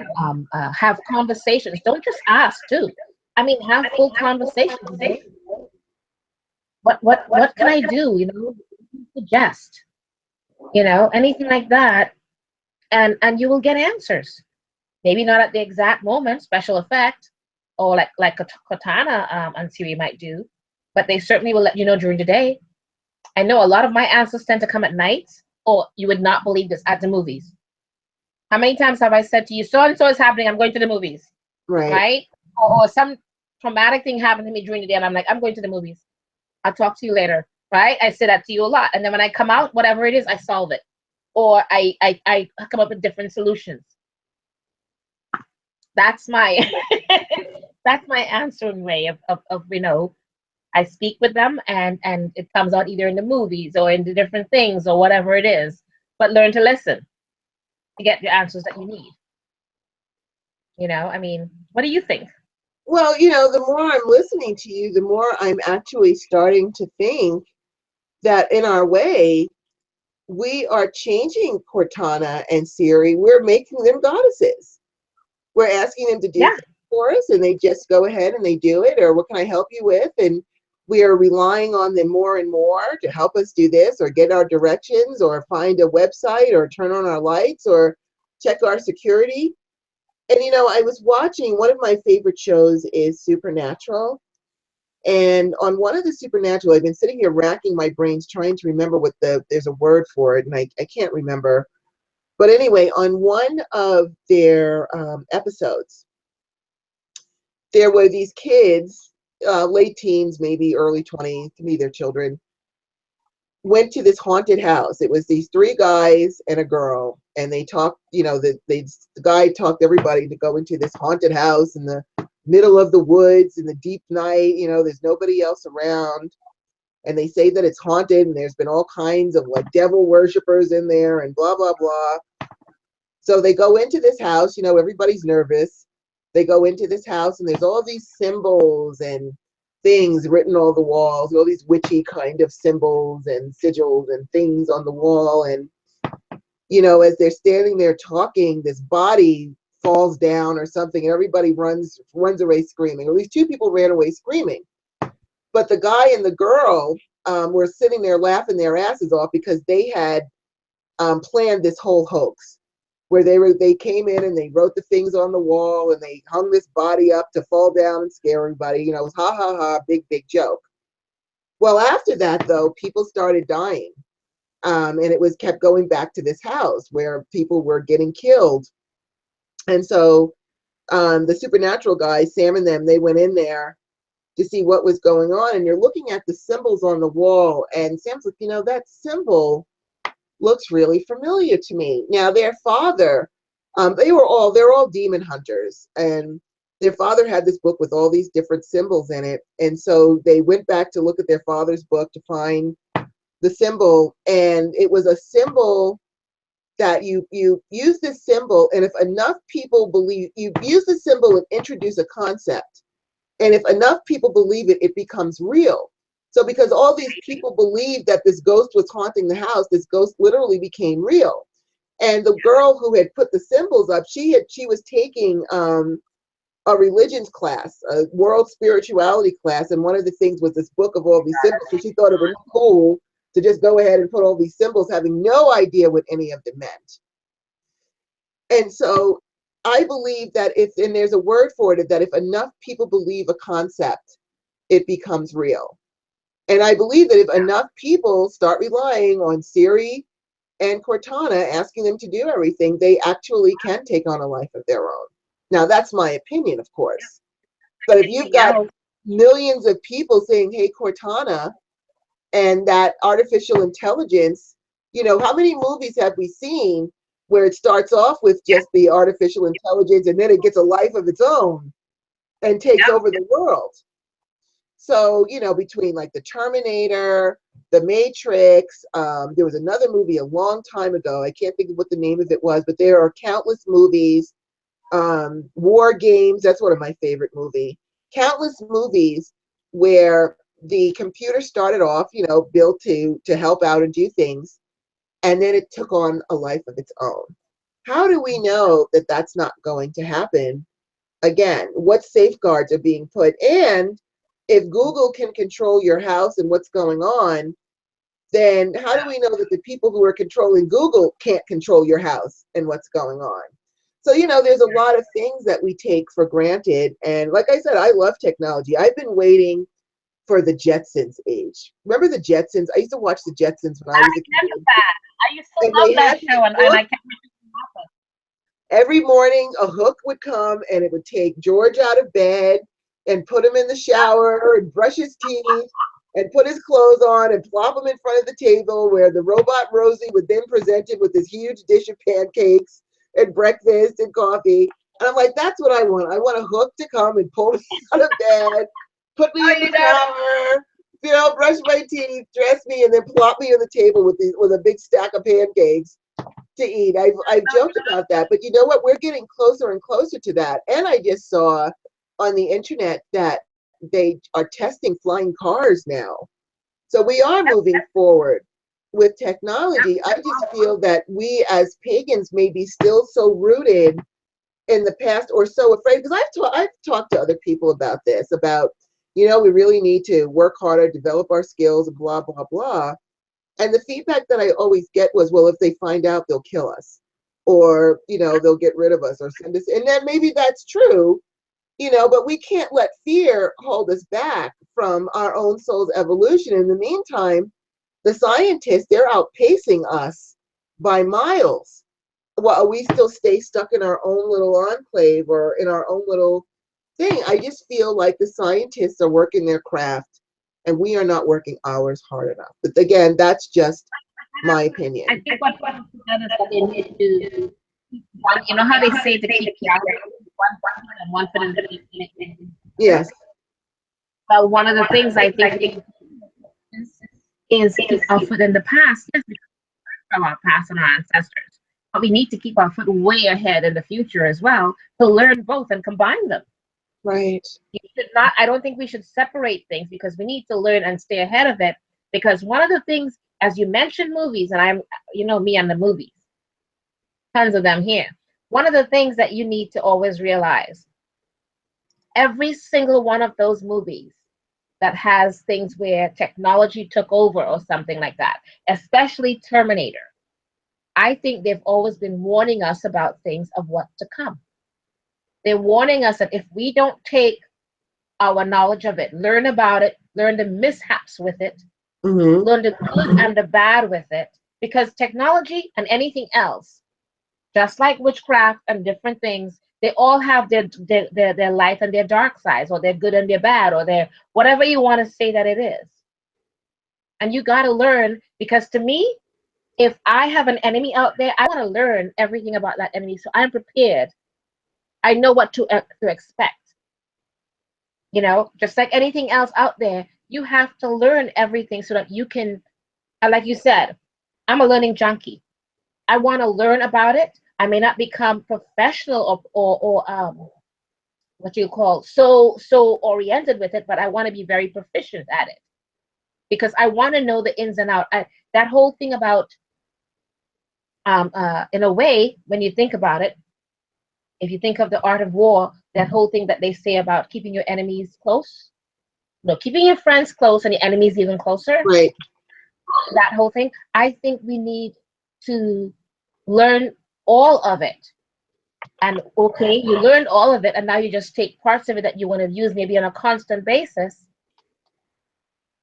Speaker 2: have conversations. Don't just ask too. I mean, have full conversations. You know? What can I do? You know, suggest. You know, anything like that, and you will get answers. Maybe not at the exact moment, special effect, or like Cortana and Siri might do, but they certainly will let you know during the day. I know a lot of my answers tend to come at night, or you would not believe this, at the movies. How many times have I said to you, so and so is happening, I'm going to the movies,
Speaker 1: Right.
Speaker 2: right? Or some traumatic thing happened to me during the day, and I'm like, I'm going to the movies. I'll talk to you later, right? I say that to you a lot. And then when I come out, whatever it is, I solve it. Or I come up with different solutions. That's my that's my answering way of you know, I speak with them, and it comes out either in the movies or in the different things or whatever it is. But learn to listen to get the answers that you need. You know, I mean, what do you think?
Speaker 1: Well, you know, the more I'm listening to you, the more I'm actually starting to think that in our way, we are changing Cortana and Siri. We're making them goddesses. we're asking them to do things for us, and they just go ahead and they do it, or what can I help you with? And we are relying on them more and more to help us do this, or get our directions, or find a website, or turn on our lights, or check our security. And you know, I was watching, one of my favorite shows is Supernatural. And on one of the Supernatural, I've been sitting here racking my brains trying to remember what there's a word for it, and I can't remember. But anyway, on one of their episodes, there were these kids, late teens, maybe early 20s, to me they're children, went to this haunted house. It was these three guys and a girl, and they talked, you know, the guy talked everybody to go into this haunted house in the middle of the woods in the deep night, you know, there's nobody else around. And they say that it's haunted, and there's been all kinds of like devil worshippers in there and blah, blah, blah. So they go into this house, you know, everybody's nervous. They go into this house, and there's all these symbols and things written on the walls, all these witchy kind of symbols and sigils and things on the wall. And, you know, as they're standing there talking, this body falls down or something, and everybody runs away screaming. At least two people ran away screaming. But the guy and the girl were sitting there laughing their asses off because they had planned this whole hoax, where they came in and they wrote the things on the wall, and they hung this body up to fall down and scare everybody. You know, it was ha ha ha, big joke. Well, after that though, people started dying, and it was kept going back to this house where people were getting killed. And so the Supernatural guys, Sam and them, they went in there to see what was going on, and you're looking at the symbols on the wall, and Sam's like, you know, that symbol looks really familiar to me. Now their father, they're all demon hunters, and their father had this book with all these different symbols in it, and so they went back to look at their father's book to find the symbol, and it was a symbol that you use this symbol, and if enough people believe, you use the symbol and introduce a concept, and if enough people believe it, it becomes real. So because all these people believed that this ghost was haunting the house, this ghost literally became real. And the girl who had put the symbols up, she was taking a religions class, a world spirituality class, and one of the things was this book of all these symbols. So she thought it was cool to just go ahead and put all these symbols, having no idea what any of them meant. And so I believe that and there's a word for it, that if enough people believe a concept, it becomes real. And I believe that if enough people start relying on Siri and Cortana, asking them to do everything, they actually can take on a life of their own. Now, that's my opinion, of course. But if you've got millions of people saying, hey, Cortana, and that artificial intelligence, you know, how many movies have we seen where it starts off with just the artificial intelligence, and then it gets a life of its own and takes over the world? So, you know, between like the Terminator, the Matrix, there was another movie a long time ago. I can't think of what the name of it was, but there are countless movies. War Games, that's one of my favorite movies. Countless movies where the computer started off, you know, built to help out and do things, and then it took on a life of its own. How do we know that that's not going to happen again? What safeguards are being put? And if Google can control your house and what's going on, then how do we know that the people who are controlling Google can't control your house and what's going on? So, you know, there's a lot of things that we take for granted. And like I said, I love technology. I've been waiting for the Jetsons age. Remember the Jetsons? I used to watch the Jetsons when I was a kid.
Speaker 2: I remember that. I used to love that show, and I can't remember.
Speaker 1: Every morning, a hook would come, and it would take George out of bed and put him in the shower and brush his teeth and put his clothes on and plop him in front of the table, where the robot Rosie would then present him with this huge dish of pancakes and breakfast and coffee. And I'm like, that's what I want. I want a hook to come and pull me out of bed, put me in the shower, you know, brush my teeth, dress me, and then plop me on the table with a big stack of pancakes to eat. I've joked about that, but you know what? We're getting closer and closer to that. And I just saw on the internet that they are testing flying cars now. So we are moving forward with technology. I just feel that we as pagans may be still so rooted in the past or so afraid, because I've talked to other people about this, about, you know, we really need to work harder, develop our skills, blah, blah, blah. And the feedback that I always get was, well, if they find out, they'll kill us, or, you know, they'll get rid of us or send us. And then maybe that's true, you know, but we can't let fear hold us back from our own soul's evolution. In the meantime, the scientists, they're outpacing us by miles, while we still stay stuck in our own little enclave or in our own little thing. I just feel like the scientists are working their craft and we are not working ours hard enough. But again, that's just my opinion.
Speaker 2: I think what people forget is that they need to keep one, you know how they say to keep one foot and one foot in the
Speaker 1: Yes.
Speaker 2: Well, one of the things I think is keep our foot in the past. Yes, we from our past and our ancestors, but we need to keep our foot way ahead in the future as well to learn both and combine them.
Speaker 1: Right.
Speaker 2: You should not. I don't think we should separate things because we need to learn and stay ahead of it. Because one of the things, as you mentioned, movies, and I'm, you know, me and the movies, tons of them here. One of the things that you need to always realize, every single one of those movies that has things where technology took over or something like that, especially Terminator, I think they've always been warning us about things of what to come. They're warning us that if we don't take our knowledge of it, learn about it, learn the mishaps with it, learn the good and the bad with it, because technology and anything else, just like witchcraft and different things, they all have their light and their dark sides, or their good and their bad, or their whatever you want to say that it is. And you got to learn, because to me, if I have an enemy out there, I want to learn everything about that enemy so I'm prepared. I know what to expect. You know, just like anything else out there, you have to learn everything so that you can, like you said, I'm a learning junkie. I want to learn about it. I may not become professional or what you call so oriented with it, but I want to be very proficient at it because I want to know the ins and outs. That whole thing about in a way, when you think about it, if you think of the art of war, that whole thing that they say about keeping your enemies close, no, keeping your friends close and your enemies even closer.
Speaker 1: Right.
Speaker 2: That whole thing. I think we need to learn all of it. And okay, you learned all of it, and now you just take parts of it that you want to use maybe on a constant basis.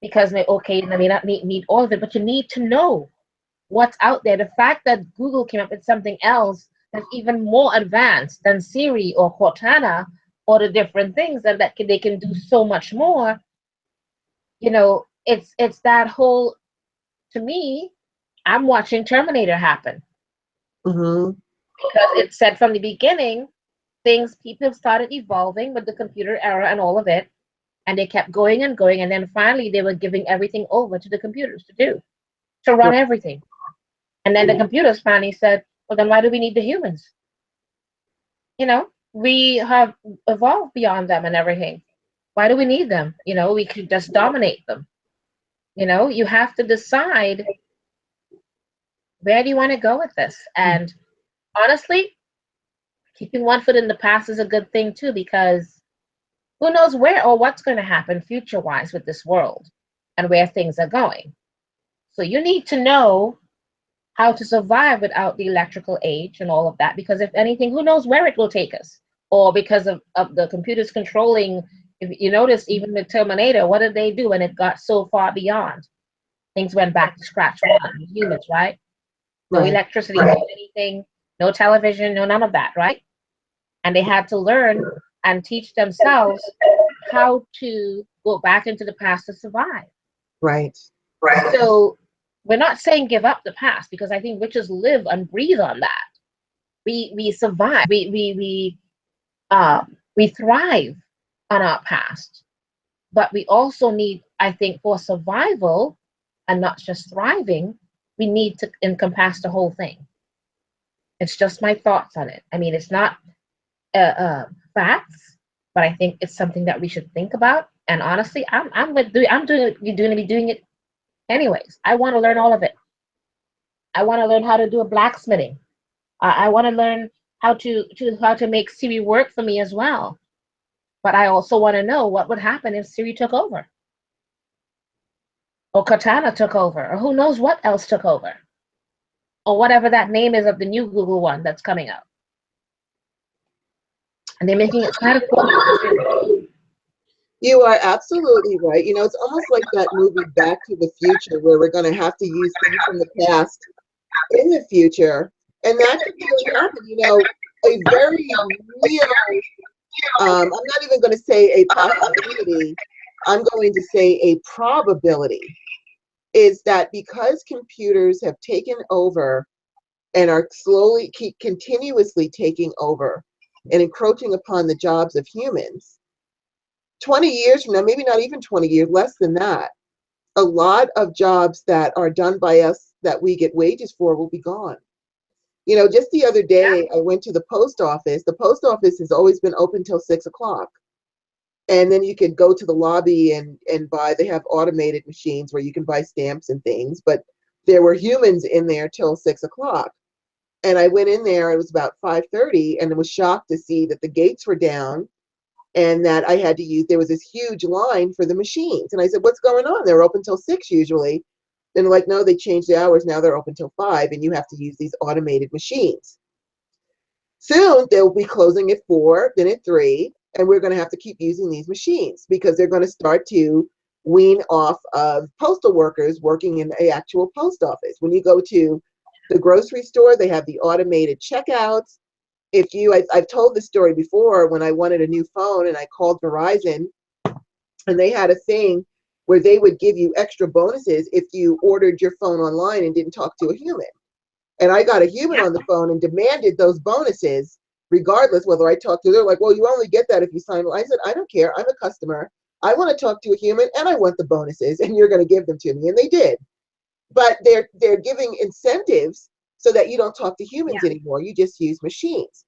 Speaker 2: Because okay, you may not need all of it, but you need to know what's out there. The fact that Google came up with something else that's even more advanced than Siri or Cortana or the different things, and that they can do so much more. You know, it's that whole. To me, I'm watching Terminator happen because it said from the beginning, people started evolving with the computer era and all of it, and they kept going and going, and then finally they were giving everything over to the computers to run everything. And then the computers finally said, well, then why do we need the humans? You know, we have evolved beyond them and everything. Why do we need them? You know, we could just dominate them. You know, you have to decide, where do you want to go with this? And honestly, keeping one foot in the past is a good thing too, because who knows where or what's going to happen future-wise with this world and where things are going. So you need to know how to survive without the electrical age and all of that, because if anything, who knows where it will take us? Or because of the computers controlling, if you notice, even with Terminator, what did they do when it got so far beyond? Things went back to scratch one, humans, right? No electricity, no anything, no television, no none of that, right? And they had to learn and teach themselves how to go back into the past to survive.
Speaker 1: Right.
Speaker 2: So we're not saying give up the past, because I think witches live and breathe on that. We survive. We thrive on our past, but we also need, I think, for survival and not just thriving, we need to encompass the whole thing. It's just my thoughts on it. I mean, it's not facts, but I think it's something that we should think about. And honestly, I'm going to be doing it anyways. I want to learn all of it. I want to learn how to do a blacksmithing. I want to learn how to make Siri work for me as well. But I also want to know what would happen if Siri took over, or Cortana took over, or who knows what else took over, or whatever that name is of the new Google one that's coming out. And they're making it kind of cool.
Speaker 1: You are absolutely right. You know, it's almost like that movie Back to the Future, where we're going to have to use things from the past in the future. And that could really happen. You know, a very real, I'm not even going to say a possibility, I'm going to say a probability, is that because computers have taken over and are slowly, keep continuously taking over and encroaching upon the jobs of humans, 20 years from now, maybe not even 20 years, less than that, a lot of jobs that are done by us that we get wages for will be gone. You know, just the other day, I went to the post office. The post office has always been open till 6 o'clock. And then you could go to the lobby and buy, they have automated machines where you can buy stamps and things, but there were humans in there till 6 o'clock. And I went in there, it was about 5:30, and I was shocked to see that the gates were down and that I had to use, there was this huge line for the machines. And I said, what's going on? They're open till 6 usually. And they're like, no, they changed the hours. Now they're open till 5, and you have to use these automated machines. Soon they'll be closing at 4, then at 3, and we're going to have to keep using these machines because they're going to start to wean off of postal workers working in the actual post office. When you go to the grocery store, they have the automated checkouts. If you, I've told this story before when I wanted a new phone and I called Verizon, and they had a thing where they would give you extra bonuses if you ordered your phone online and didn't talk to a human. And I got a human on the phone and demanded those bonuses regardless whether I talked to, they're like, well, you only get that if you sign. I said, I don't care. I'm a customer. I want to talk to a human and I want the bonuses and you're going to give them to me. And they did. But they're giving incentives so that you don't talk to humans anymore. You just use machines.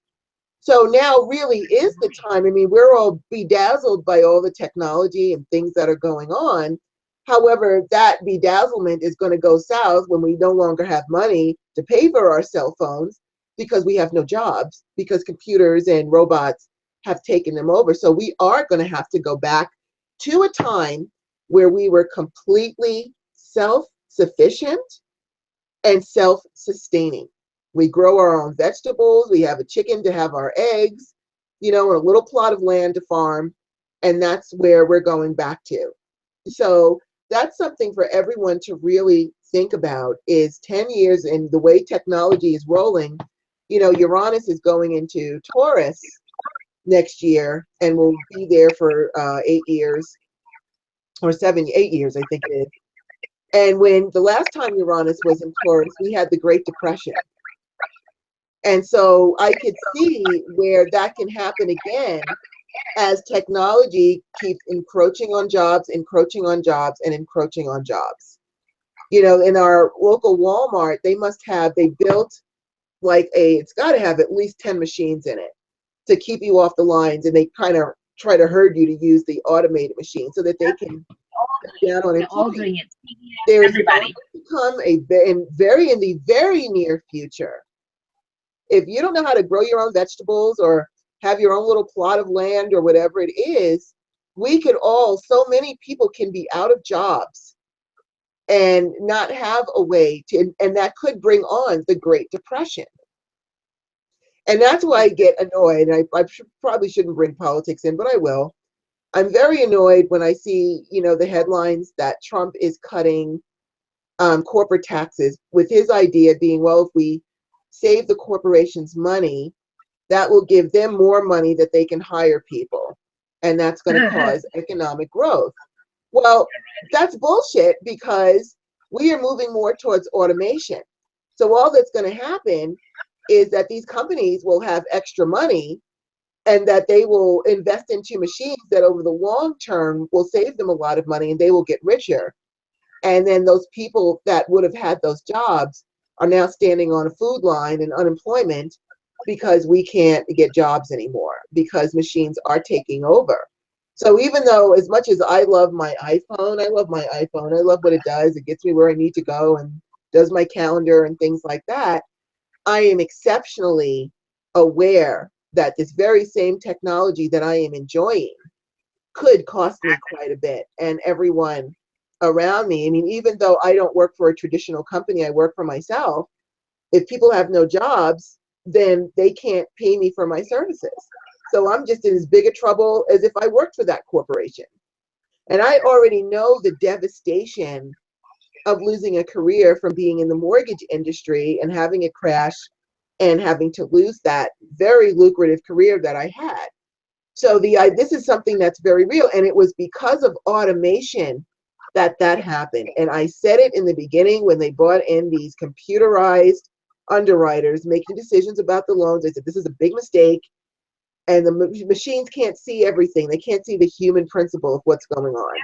Speaker 1: So now really is the time. I mean, we're all bedazzled by all the technology and things that are going on. However, that bedazzlement is going to go south when we no longer have money to pay for our cell phones because we have no jobs, because computers and robots have taken them over. So we are going to have to go back to a time where we were completely self-sufficient and self-sustaining. We grow our own vegetables. We have a chicken to have our eggs, you know, and a little plot of land to farm. And that's where we're going back to. So that's something for everyone to really think about is 10 years and the way technology is rolling. You know, Uranus is going into Taurus next year and will be there for 8 years or 8 years, I think it is. And when the last time Uranus was in Taurus, we had the Great Depression. And so I could see where that can happen again as technology keeps encroaching on jobs, encroaching on jobs, and encroaching on jobs. You know, in our local Walmart, they built like it's got to have at least 10 machines in it to keep you off the lines. And they kind of try to herd you to use the automated machine so that they can cut down on employees. There is going to come in the very near future. If you don't know how to grow your own vegetables or have your own little plot of land or whatever it is, so many people can be out of jobs and not have a way to, and that could bring on the Great Depression. And that's why I get annoyed. I probably shouldn't bring politics in, but I will. I'm very annoyed when I see, you know, the headlines that Trump is cutting corporate taxes, with his idea being, well, if we save the corporations money, that will give them more money that they can hire people. And that's going to cause economic growth. Well, that's bullshit because we are moving more towards automation. So all that's going to happen is that these companies will have extra money and that they will invest into machines that over the long term will save them a lot of money and they will get richer. And then those people that would have had those jobs are now standing on a food line and unemployment because we can't get jobs anymore because machines are taking over. So even though as much as I love my iPhone, I love what it does. It gets me where I need to go and does my calendar and things like that. I am exceptionally aware that this very same technology that I am enjoying could cost me quite a bit, and everyone around me. I mean, even though I don't work for a traditional company, I work for myself. If people have no jobs, then they can't pay me for my services. So I'm just in as big a trouble as if I worked for that corporation. And I already know the devastation of losing a career from being in the mortgage industry and having it crash and having to lose that very lucrative career that I had. So this is something that's very real, and it was because of automation that happened. And I said it in the beginning when they brought in these computerized underwriters making decisions about the loans. I said, this is a big mistake, and the machines can't see everything. They can't see the human principle of what's going on.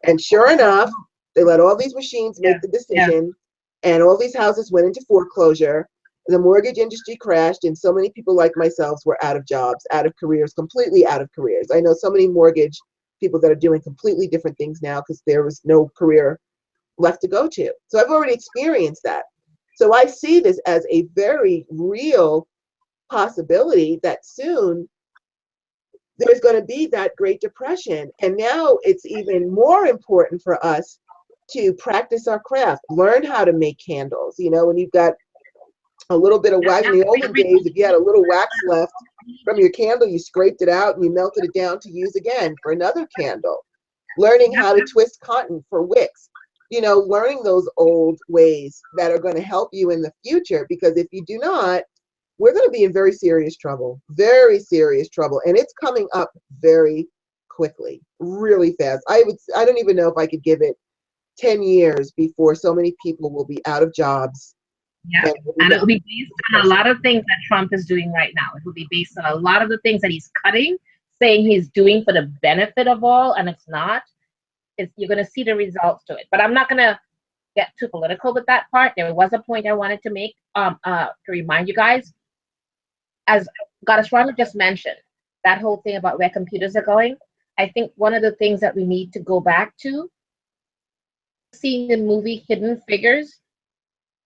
Speaker 1: And sure enough, they let all these machines make the decision, and all these houses went into foreclosure. The mortgage industry crashed, and so many people like myself were out of jobs, out of careers, completely out of careers. I know so many mortgage people that are doing completely different things now because there was no career left to go to. So I've already experienced that. So I see this as a very real possibility that soon there's going to be that Great Depression. And now it's even more important for us to practice our craft, learn how to make candles. You know, when you've got a little bit of wax. In the olden days, if you had a little wax left from your candle, you scraped it out and you melted it down to use again for another candle. Learning how to twist cotton for wicks. You know, learning those old ways that are going to help you in the future, because if you do not, we're going to be in very serious trouble, and it's coming up very quickly, really fast. I don't even know if I could give it 10 years before so many people will be out of jobs.
Speaker 2: Yeah, and it will be based on a lot of things that Trump is doing right now. It will be based on a lot of the things that he's cutting, saying he's doing for the benefit of all, and it's not. You're going to see the results to it. But I'm not going to get too political with that part. There was a point I wanted to make to remind you guys. As Goddess Rhonda just mentioned, that whole thing about where computers are going, I think one of the things that we need to go back to, seeing the movie Hidden Figures,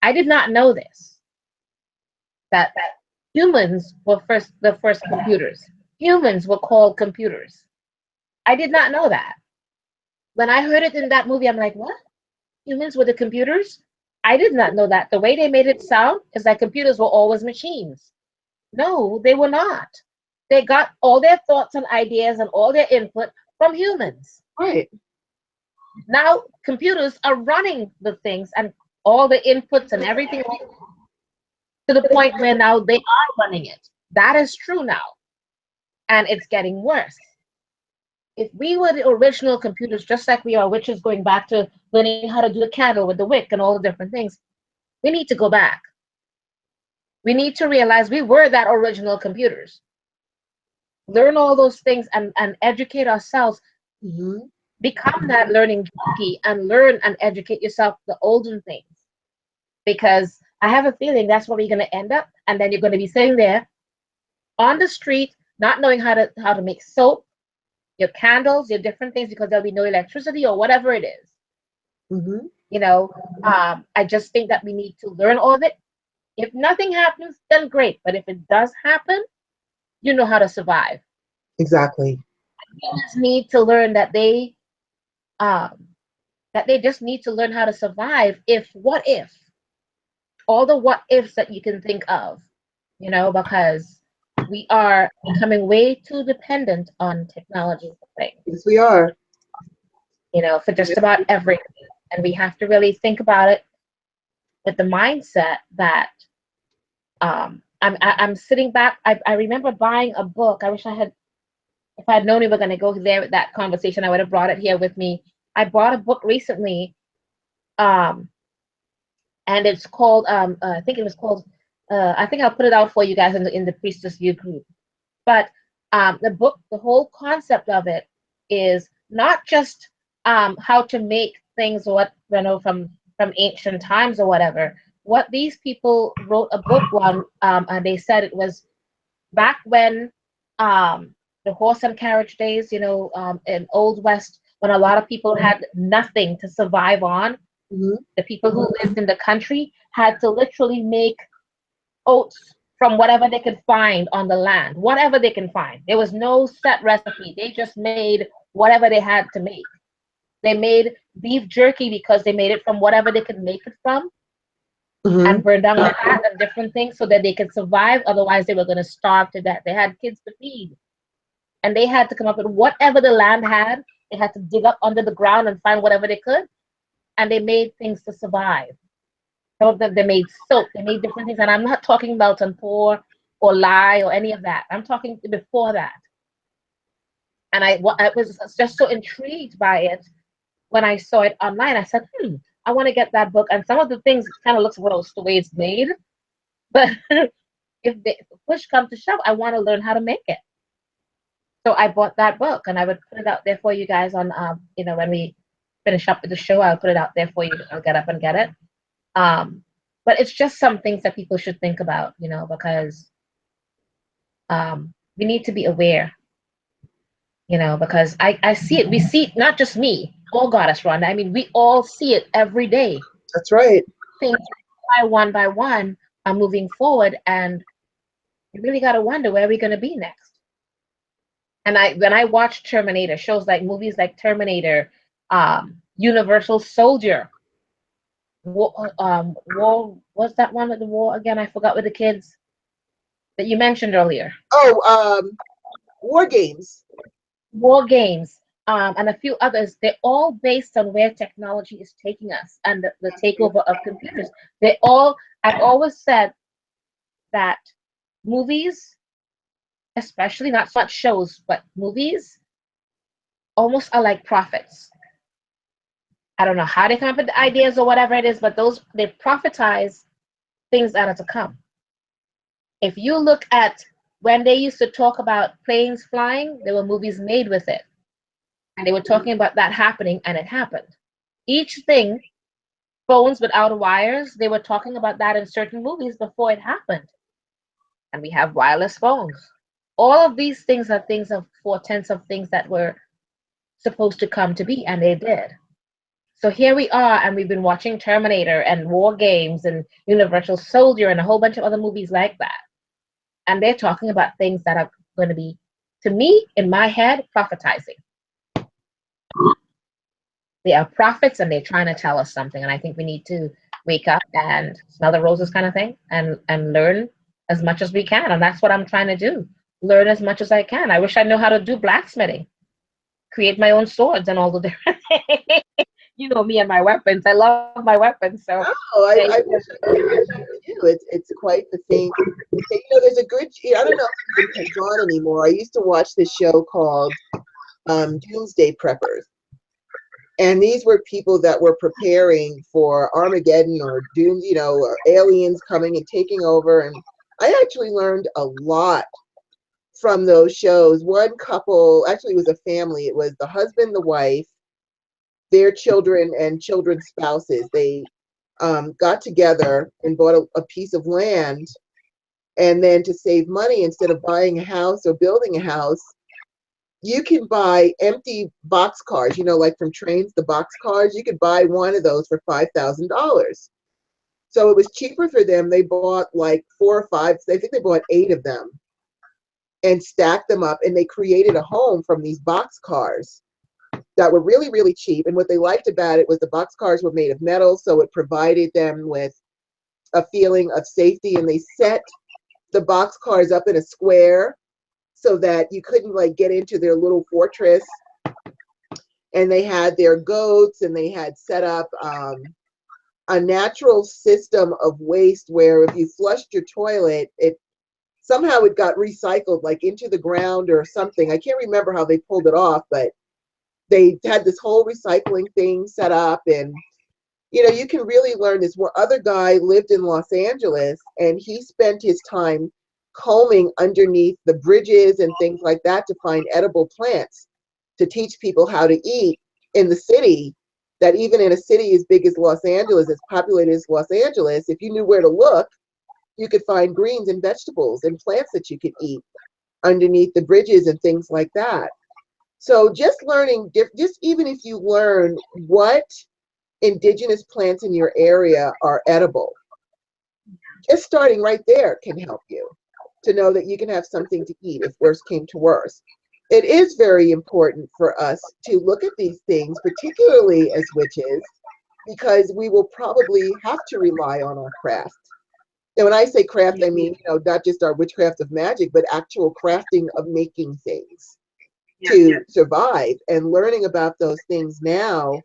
Speaker 2: I did not know this, that humans were the first computers. Humans were called computers. I did not know that. When I heard it in that movie, I'm like, what? Humans were the computers? I did not know that. The way they made it sound is that computers were always machines. No, they were not. They got all their thoughts and ideas and all their input from humans.
Speaker 1: Right.
Speaker 2: Now computers are running the things and all the inputs and everything to the point where now they are running it. That is true now. And it's getting worse. If we were the original computers, just like we are witches, going back to learning how to do the candle with the wick and all the different things, we need to go back. We need to realize we were that original computers. Learn all those things and educate ourselves.
Speaker 1: Mm-hmm.
Speaker 2: Become that learning junkie and learn and educate yourself the olden things. Because I have a feeling that's where we're going to end up. And then you're going to be sitting there on the street, not knowing how to make soap, your candles, your different things, because there'll be no electricity or whatever it is.
Speaker 1: Mm-hmm.
Speaker 2: You know, I just think that we need to learn all of it. If nothing happens, then great. But if it does happen, you know how to survive.
Speaker 1: Exactly.
Speaker 2: Humans need to learn that they just need to learn how to survive. What if? All the what ifs that you can think of, you know, because we are becoming way too dependent on technology for things.
Speaker 1: Yes, we are.
Speaker 2: You know, for just about everything. And we have to really think about it with the mindset that I'm sitting back. I remember buying a book. I wish if I had known we were going to go there with that conversation, I would have brought it here with me. I bought a book recently, and it's called, I think it was called, I think I'll put it out for you guys in the Priestess View group. But the book, the whole concept of it is not just how to make things from ancient times or whatever. What these people wrote a book on, and they said it was back when the horse and carriage days, you know, in Old West, when a lot of people had nothing to survive on. Mm-hmm. The people who lived in the country had to literally make oats from whatever they could find on the land, whatever they can find. There was no set recipe. They just made whatever they had to make. They made beef jerky because they made it from whatever they could make it from, and burned down the fat and different things so that they could survive. Otherwise, they were going to starve to death. They had kids to feed, and they had to come up with whatever the land had. They had to dig up under the ground and find whatever they could, and they made things to survive. Some of them, they made soap, they made different things, and I'm not talking about pour or lie or any of that. I'm talking before that. And I was just so intrigued by it when I saw it online. I said, I want to get that book. And some of the things kind of looks gross the way it's made, but if push comes to shove, I want to learn how to make it. So I bought that book, and I would put it out there for you guys on, when we finish up with the show, I'll put it out there for you. I'll get up and get it. But it's just some things that people should think about, because we need to be aware, because I see it. We see it, not just me, all Goddess Rhonda. I mean, we all see it every day.
Speaker 1: That's right.
Speaker 2: Things by one are moving forward, and you really got to wonder where we're going to be next. And when I watch Terminator, movies like Terminator, Universal Soldier, War, what's that one with the war again? I forgot, with the kids that you mentioned earlier.
Speaker 1: War Games.
Speaker 2: War Games, and a few others. They're all based on where technology is taking us and the takeover of computers. I've always said that movies, especially not so much shows, but movies, almost are like prophets. I don't know how they come up with the ideas or whatever it is, but they prophetize things that are to come. If you look at when they used to talk about planes flying, there were movies made with it. And they were talking about that happening, and it happened. Each thing, phones without wires, they were talking about that in certain movies before it happened. And we have wireless phones. All of these things are things of portents of things that were supposed to come to be, and they did. So here we are, and we've been watching Terminator and War Games and Universal Soldier and a whole bunch of other movies like that. And they're talking about things that are going to be, to me, in my head, prophetizing. They are prophets, and they're trying to tell us something. And I think we need to wake up and smell the roses kind of thing, and learn as much as we can. And that's what I'm trying to do. Learn as much as I can. I wish I knew how to do blacksmithing, create my own swords and all the different things. You know me and my weapons. I love my weapons. So
Speaker 1: I wish I could. It's quite the thing. There's a good. I don't know if it comes on anymore. I used to watch this show called Doomsday Preppers, and these were people that were preparing for Armageddon or doom. Or aliens coming and taking over. And I actually learned a lot from those shows. One couple, actually, it was a family. It was the husband, the wife, their children, and children's spouses. They got together and bought a piece of land, and then to save money, instead of buying a house or building a house, you can buy empty box cars, like from trains, the box cars. You could buy one of those for $5,000. So it was cheaper for them. They bought like 4 or 5, I think they bought 8 of them, and stacked them up, and they created a home from these box cars that were really, really cheap. And what they liked about it was the box cars were made of metal, so it provided them with a feeling of safety. And they set the box cars up in a square so that you couldn't get into their little fortress. And they had their goats, and they had set up a natural system of waste where if you flushed your toilet, it got recycled into the ground or something. I can't remember how they pulled it off, but they had this whole recycling thing set up. And you can really learn this. One other guy lived in Los Angeles, and he spent his time combing underneath the bridges and things like that to find edible plants to teach people how to eat in the city. That even in a city as big as Los Angeles, as populated as Los Angeles, if you knew where to look, you could find greens and vegetables and plants that you could eat underneath the bridges and things like that. So just learning, just even if you learn what indigenous plants in your area are edible, just starting right there can help you to know that you can have something to eat if worse came to worse. It is very important for us to look at these things, particularly as witches, because we will probably have to rely on our craft. And when I say craft, I mean, not just our witchcraft of magic, but actual crafting of making things to survive. And learning about those things now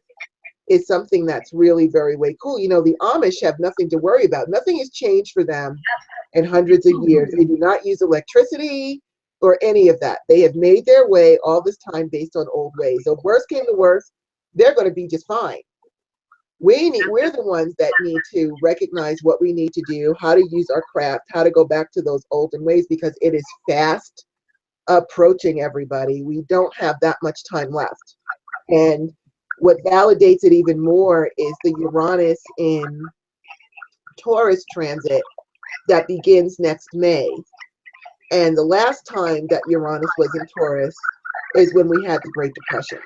Speaker 1: is something that's really very way cool. The Amish have nothing to worry about. Nothing has changed for them in hundreds of years. They do not use electricity or any of that. They have made their way all this time based on old ways. So if worse came to worse, they're going to be just fine. We're the ones that need to recognize what we need to do, how to use our craft, how to go back to those olden ways, because it is fast approaching everybody. We don't have that much time left. And what validates it even more is the Uranus in Taurus transit that begins next May. And the last time that Uranus was in Taurus is when we had the Great Depression.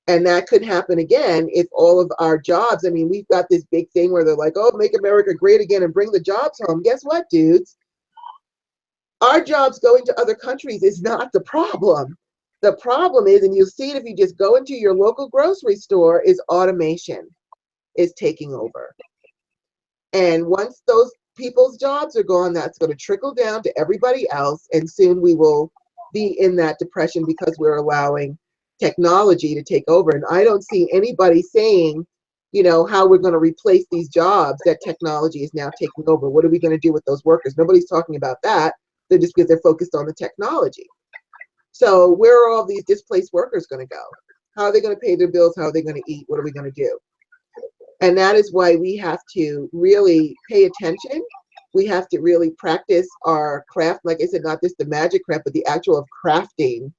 Speaker 1: And that could happen again if all of our jobs, I mean, we've got this big thing where they're like, oh, make America great again and bring the jobs home. Guess what, dudes? Our jobs going to other countries is not the problem. The problem is, and you'll see it if you just go into your local grocery store, is automation is taking over. And once those people's jobs are gone, that's going to trickle down to everybody else. And soon we will be in that depression because we're allowing technology to take over. And I don't see anybody saying, how we're going to replace these jobs that technology is now taking over. What are we going to do with those workers? Nobody's talking about that. They're just because they're focused on the technology. So where are all these displaced workers going to go? How are they going to pay their bills? How are they going to eat? What are we going to do? And that is why we have to really pay attention. We have to really practice our craft. Like I said, not just the magic craft, but the actual of crafting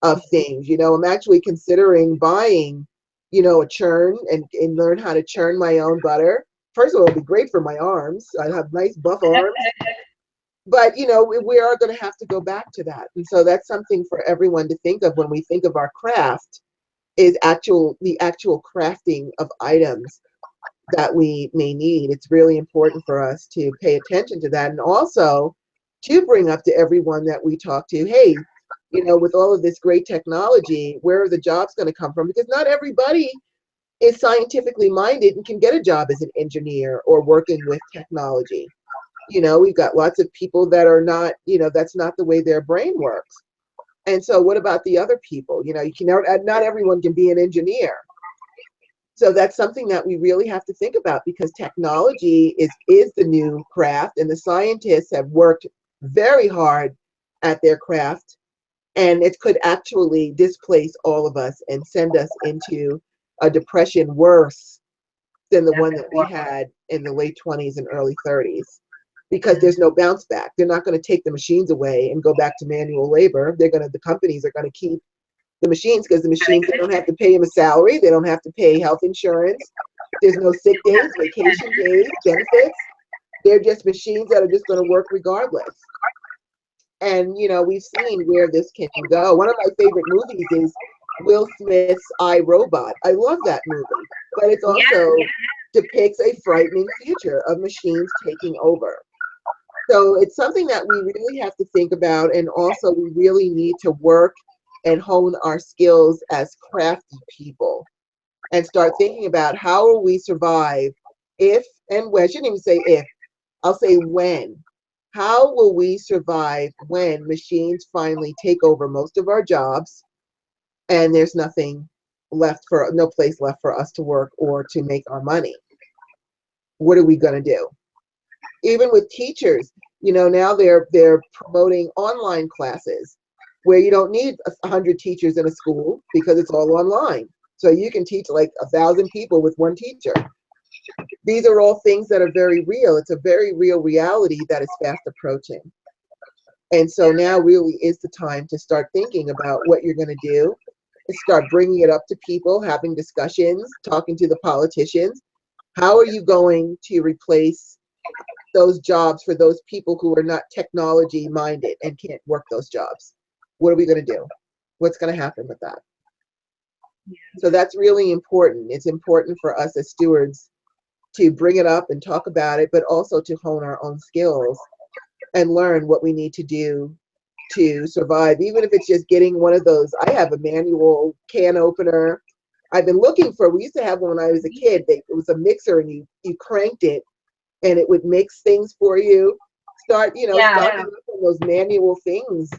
Speaker 1: of things. I'm actually considering buying, a churn and learn how to churn my own butter. First of all, it'll be great for my arms. I have nice buff arms. But, we are going to have to go back to that. And so that's something for everyone to think of when we think of our craft, is the actual crafting of items that we may need. It's really important for us to pay attention to that, and also to bring up to everyone that we talk to, hey, with all of this great technology, where are the jobs going to come from? Because not everybody is scientifically minded and can get a job as an engineer or working with technology. We've got lots of people that are not, that's not the way their brain works. And so what about the other people? You can not everyone can be an engineer. So that's something that we really have to think about, because technology is the new craft, and the scientists have worked very hard at their craft, and it could actually displace all of us and send us into a depression worse than the one that we had in the late 20s and early 30s. Because there's no bounce back. They're not going to take the machines away and go back to manual labor. The companies are going to keep the machines, because the machines, they don't have to pay them a salary. They don't have to pay health insurance. There's no sick days, vacation days, benefits. They're just machines that are just going to work regardless. And, we've seen where this can go. One of my favorite movies is Will Smith's I, Robot. I love that movie, but it's also depicts a frightening future of machines taking over. So it's something that we really have to think about, and also we really need to work and hone our skills as crafty people and start thinking about how will we survive if and when. I shouldn't even say if, I'll say when. How will we survive when machines finally take over most of our jobs and there's no place left for us to work or to make our money? What are we going to do? Even with teachers, now they're promoting online classes where you don't need 100 teachers in a school because it's all online. So you can teach like 1,000 people with one teacher. These are all things that are very real. It's a very real reality that is fast approaching. And so now really is the time to start thinking about what you're going to do, and start bringing it up to people, having discussions, talking to the politicians. How are you going to replace those jobs for those people who are not technology minded and can't work those jobs? What are we going to do? What's going to happen with that? So that's really important. It's important for us as stewards to bring it up and talk about it, but also to hone our own skills and learn what we need to do to survive, even if it's just getting one of those. I have a manual can opener. I've been looking for, we used to have one when I was a kid. It was a mixer and you cranked it and it would mix things for you. Start on those manual things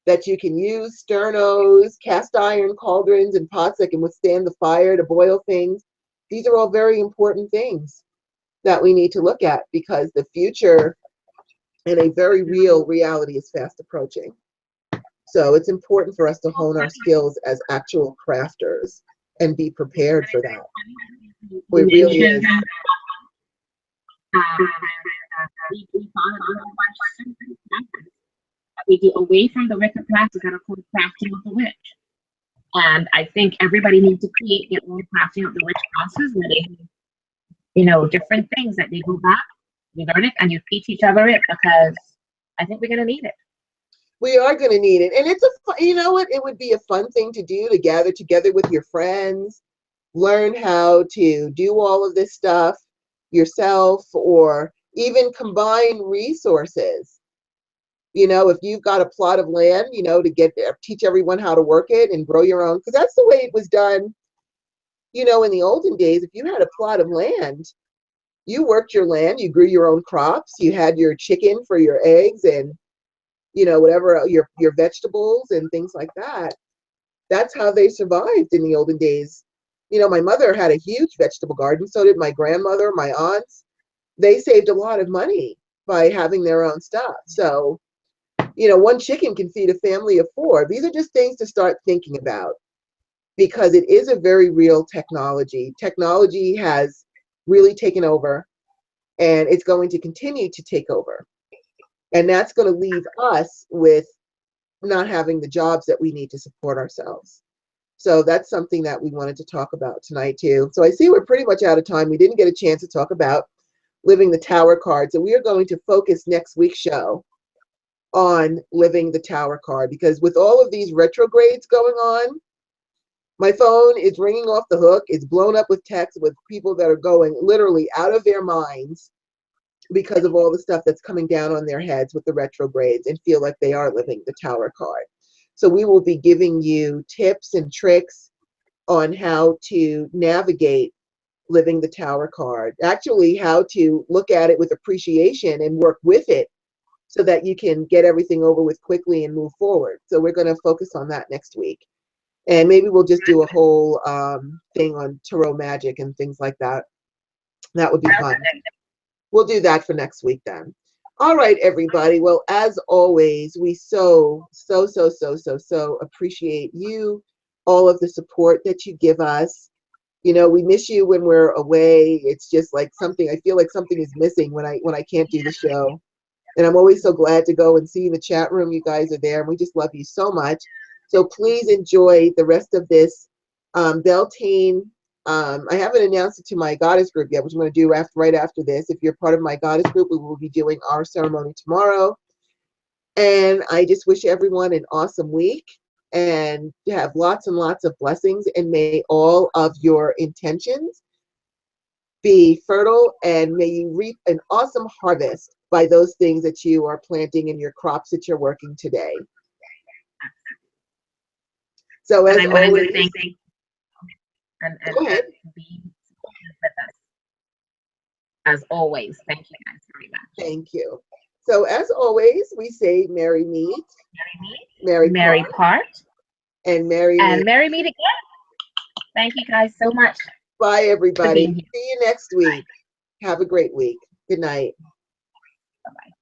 Speaker 1: that you can use, sternos, cast iron cauldrons and pots that can withstand the fire to boil things. These are all very important things that we need to look at because the future and a very real reality is fast approaching. So it's important for us to hone our skills as actual crafters and be prepared for that. We really is.
Speaker 2: We do away from the wicked practice that are called crafting of the witch. And I think everybody needs to create their own crafting of the witch classes where they have, different things that they go back, you learn it, and you teach each other it because I think we're going to need it.
Speaker 1: We are going to need it. And it's it would be a fun thing to do, to gather together with your friends, learn how to do all of this stuff yourself, or even combine resources. If you've got a plot of land, to teach everyone how to work it and grow your own, because that's the way it was done. In the olden days, if you had a plot of land, you worked your land, you grew your own crops, you had your chicken for your eggs and, whatever, your vegetables and things like that. That's how they survived in the olden days. My mother had a huge vegetable garden, so did my grandmother, my aunts. They saved a lot of money by having their own stuff. So, one chicken can feed a family of 4. These are just things to start thinking about because it is a very real technology. Technology has really taken over and it's going to continue to take over. And that's going to leave us with not having the jobs that we need to support ourselves. So that's something that we wanted to talk about tonight too. So I see we're pretty much out of time. We didn't get a chance to talk about living the tower card. So we are going to focus next week's show on living the tower card, because with all of these retrogrades going on, my phone is ringing off the hook. It's blown up with texts with people that are going literally out of their minds because of all the stuff that's coming down on their heads with the retrogrades and feel like they are living the tower card. So we will be giving you tips and tricks on how to navigate living the tower card, actually how to look at it with appreciation and work with it so that you can get everything over with quickly and move forward. So we're going to focus on that next week. And maybe we'll just do a whole thing on tarot magic and things like that. That would be fun. We'll do that for next week then. All right, everybody. Well, as always, we so appreciate you, all of the support that you give us. We miss you when we're away. It's just like something, I feel like something is missing when I can't do the show. And I'm always so glad to go and see in the chat room. You guys are there, and we just love you so much. So please enjoy the rest of this Beltane. I haven't announced it to my goddess group yet, which I'm going to do right after this. If you're part of my goddess group, we will be doing our ceremony tomorrow. And I just wish everyone an awesome week and have lots and lots of blessings. And may all of your intentions be fertile, and may you reap an awesome harvest by those things that you are planting in your crops that you're working today. So as always,
Speaker 2: and be with us. As always, thank you guys very much.
Speaker 1: Thank you. So as always, we say merry meet,
Speaker 2: merry part,
Speaker 1: and merry
Speaker 2: meet again. Thank you guys so much.
Speaker 1: Bye, everybody. See you next week. Have a great week. Good night.
Speaker 2: Bye-bye.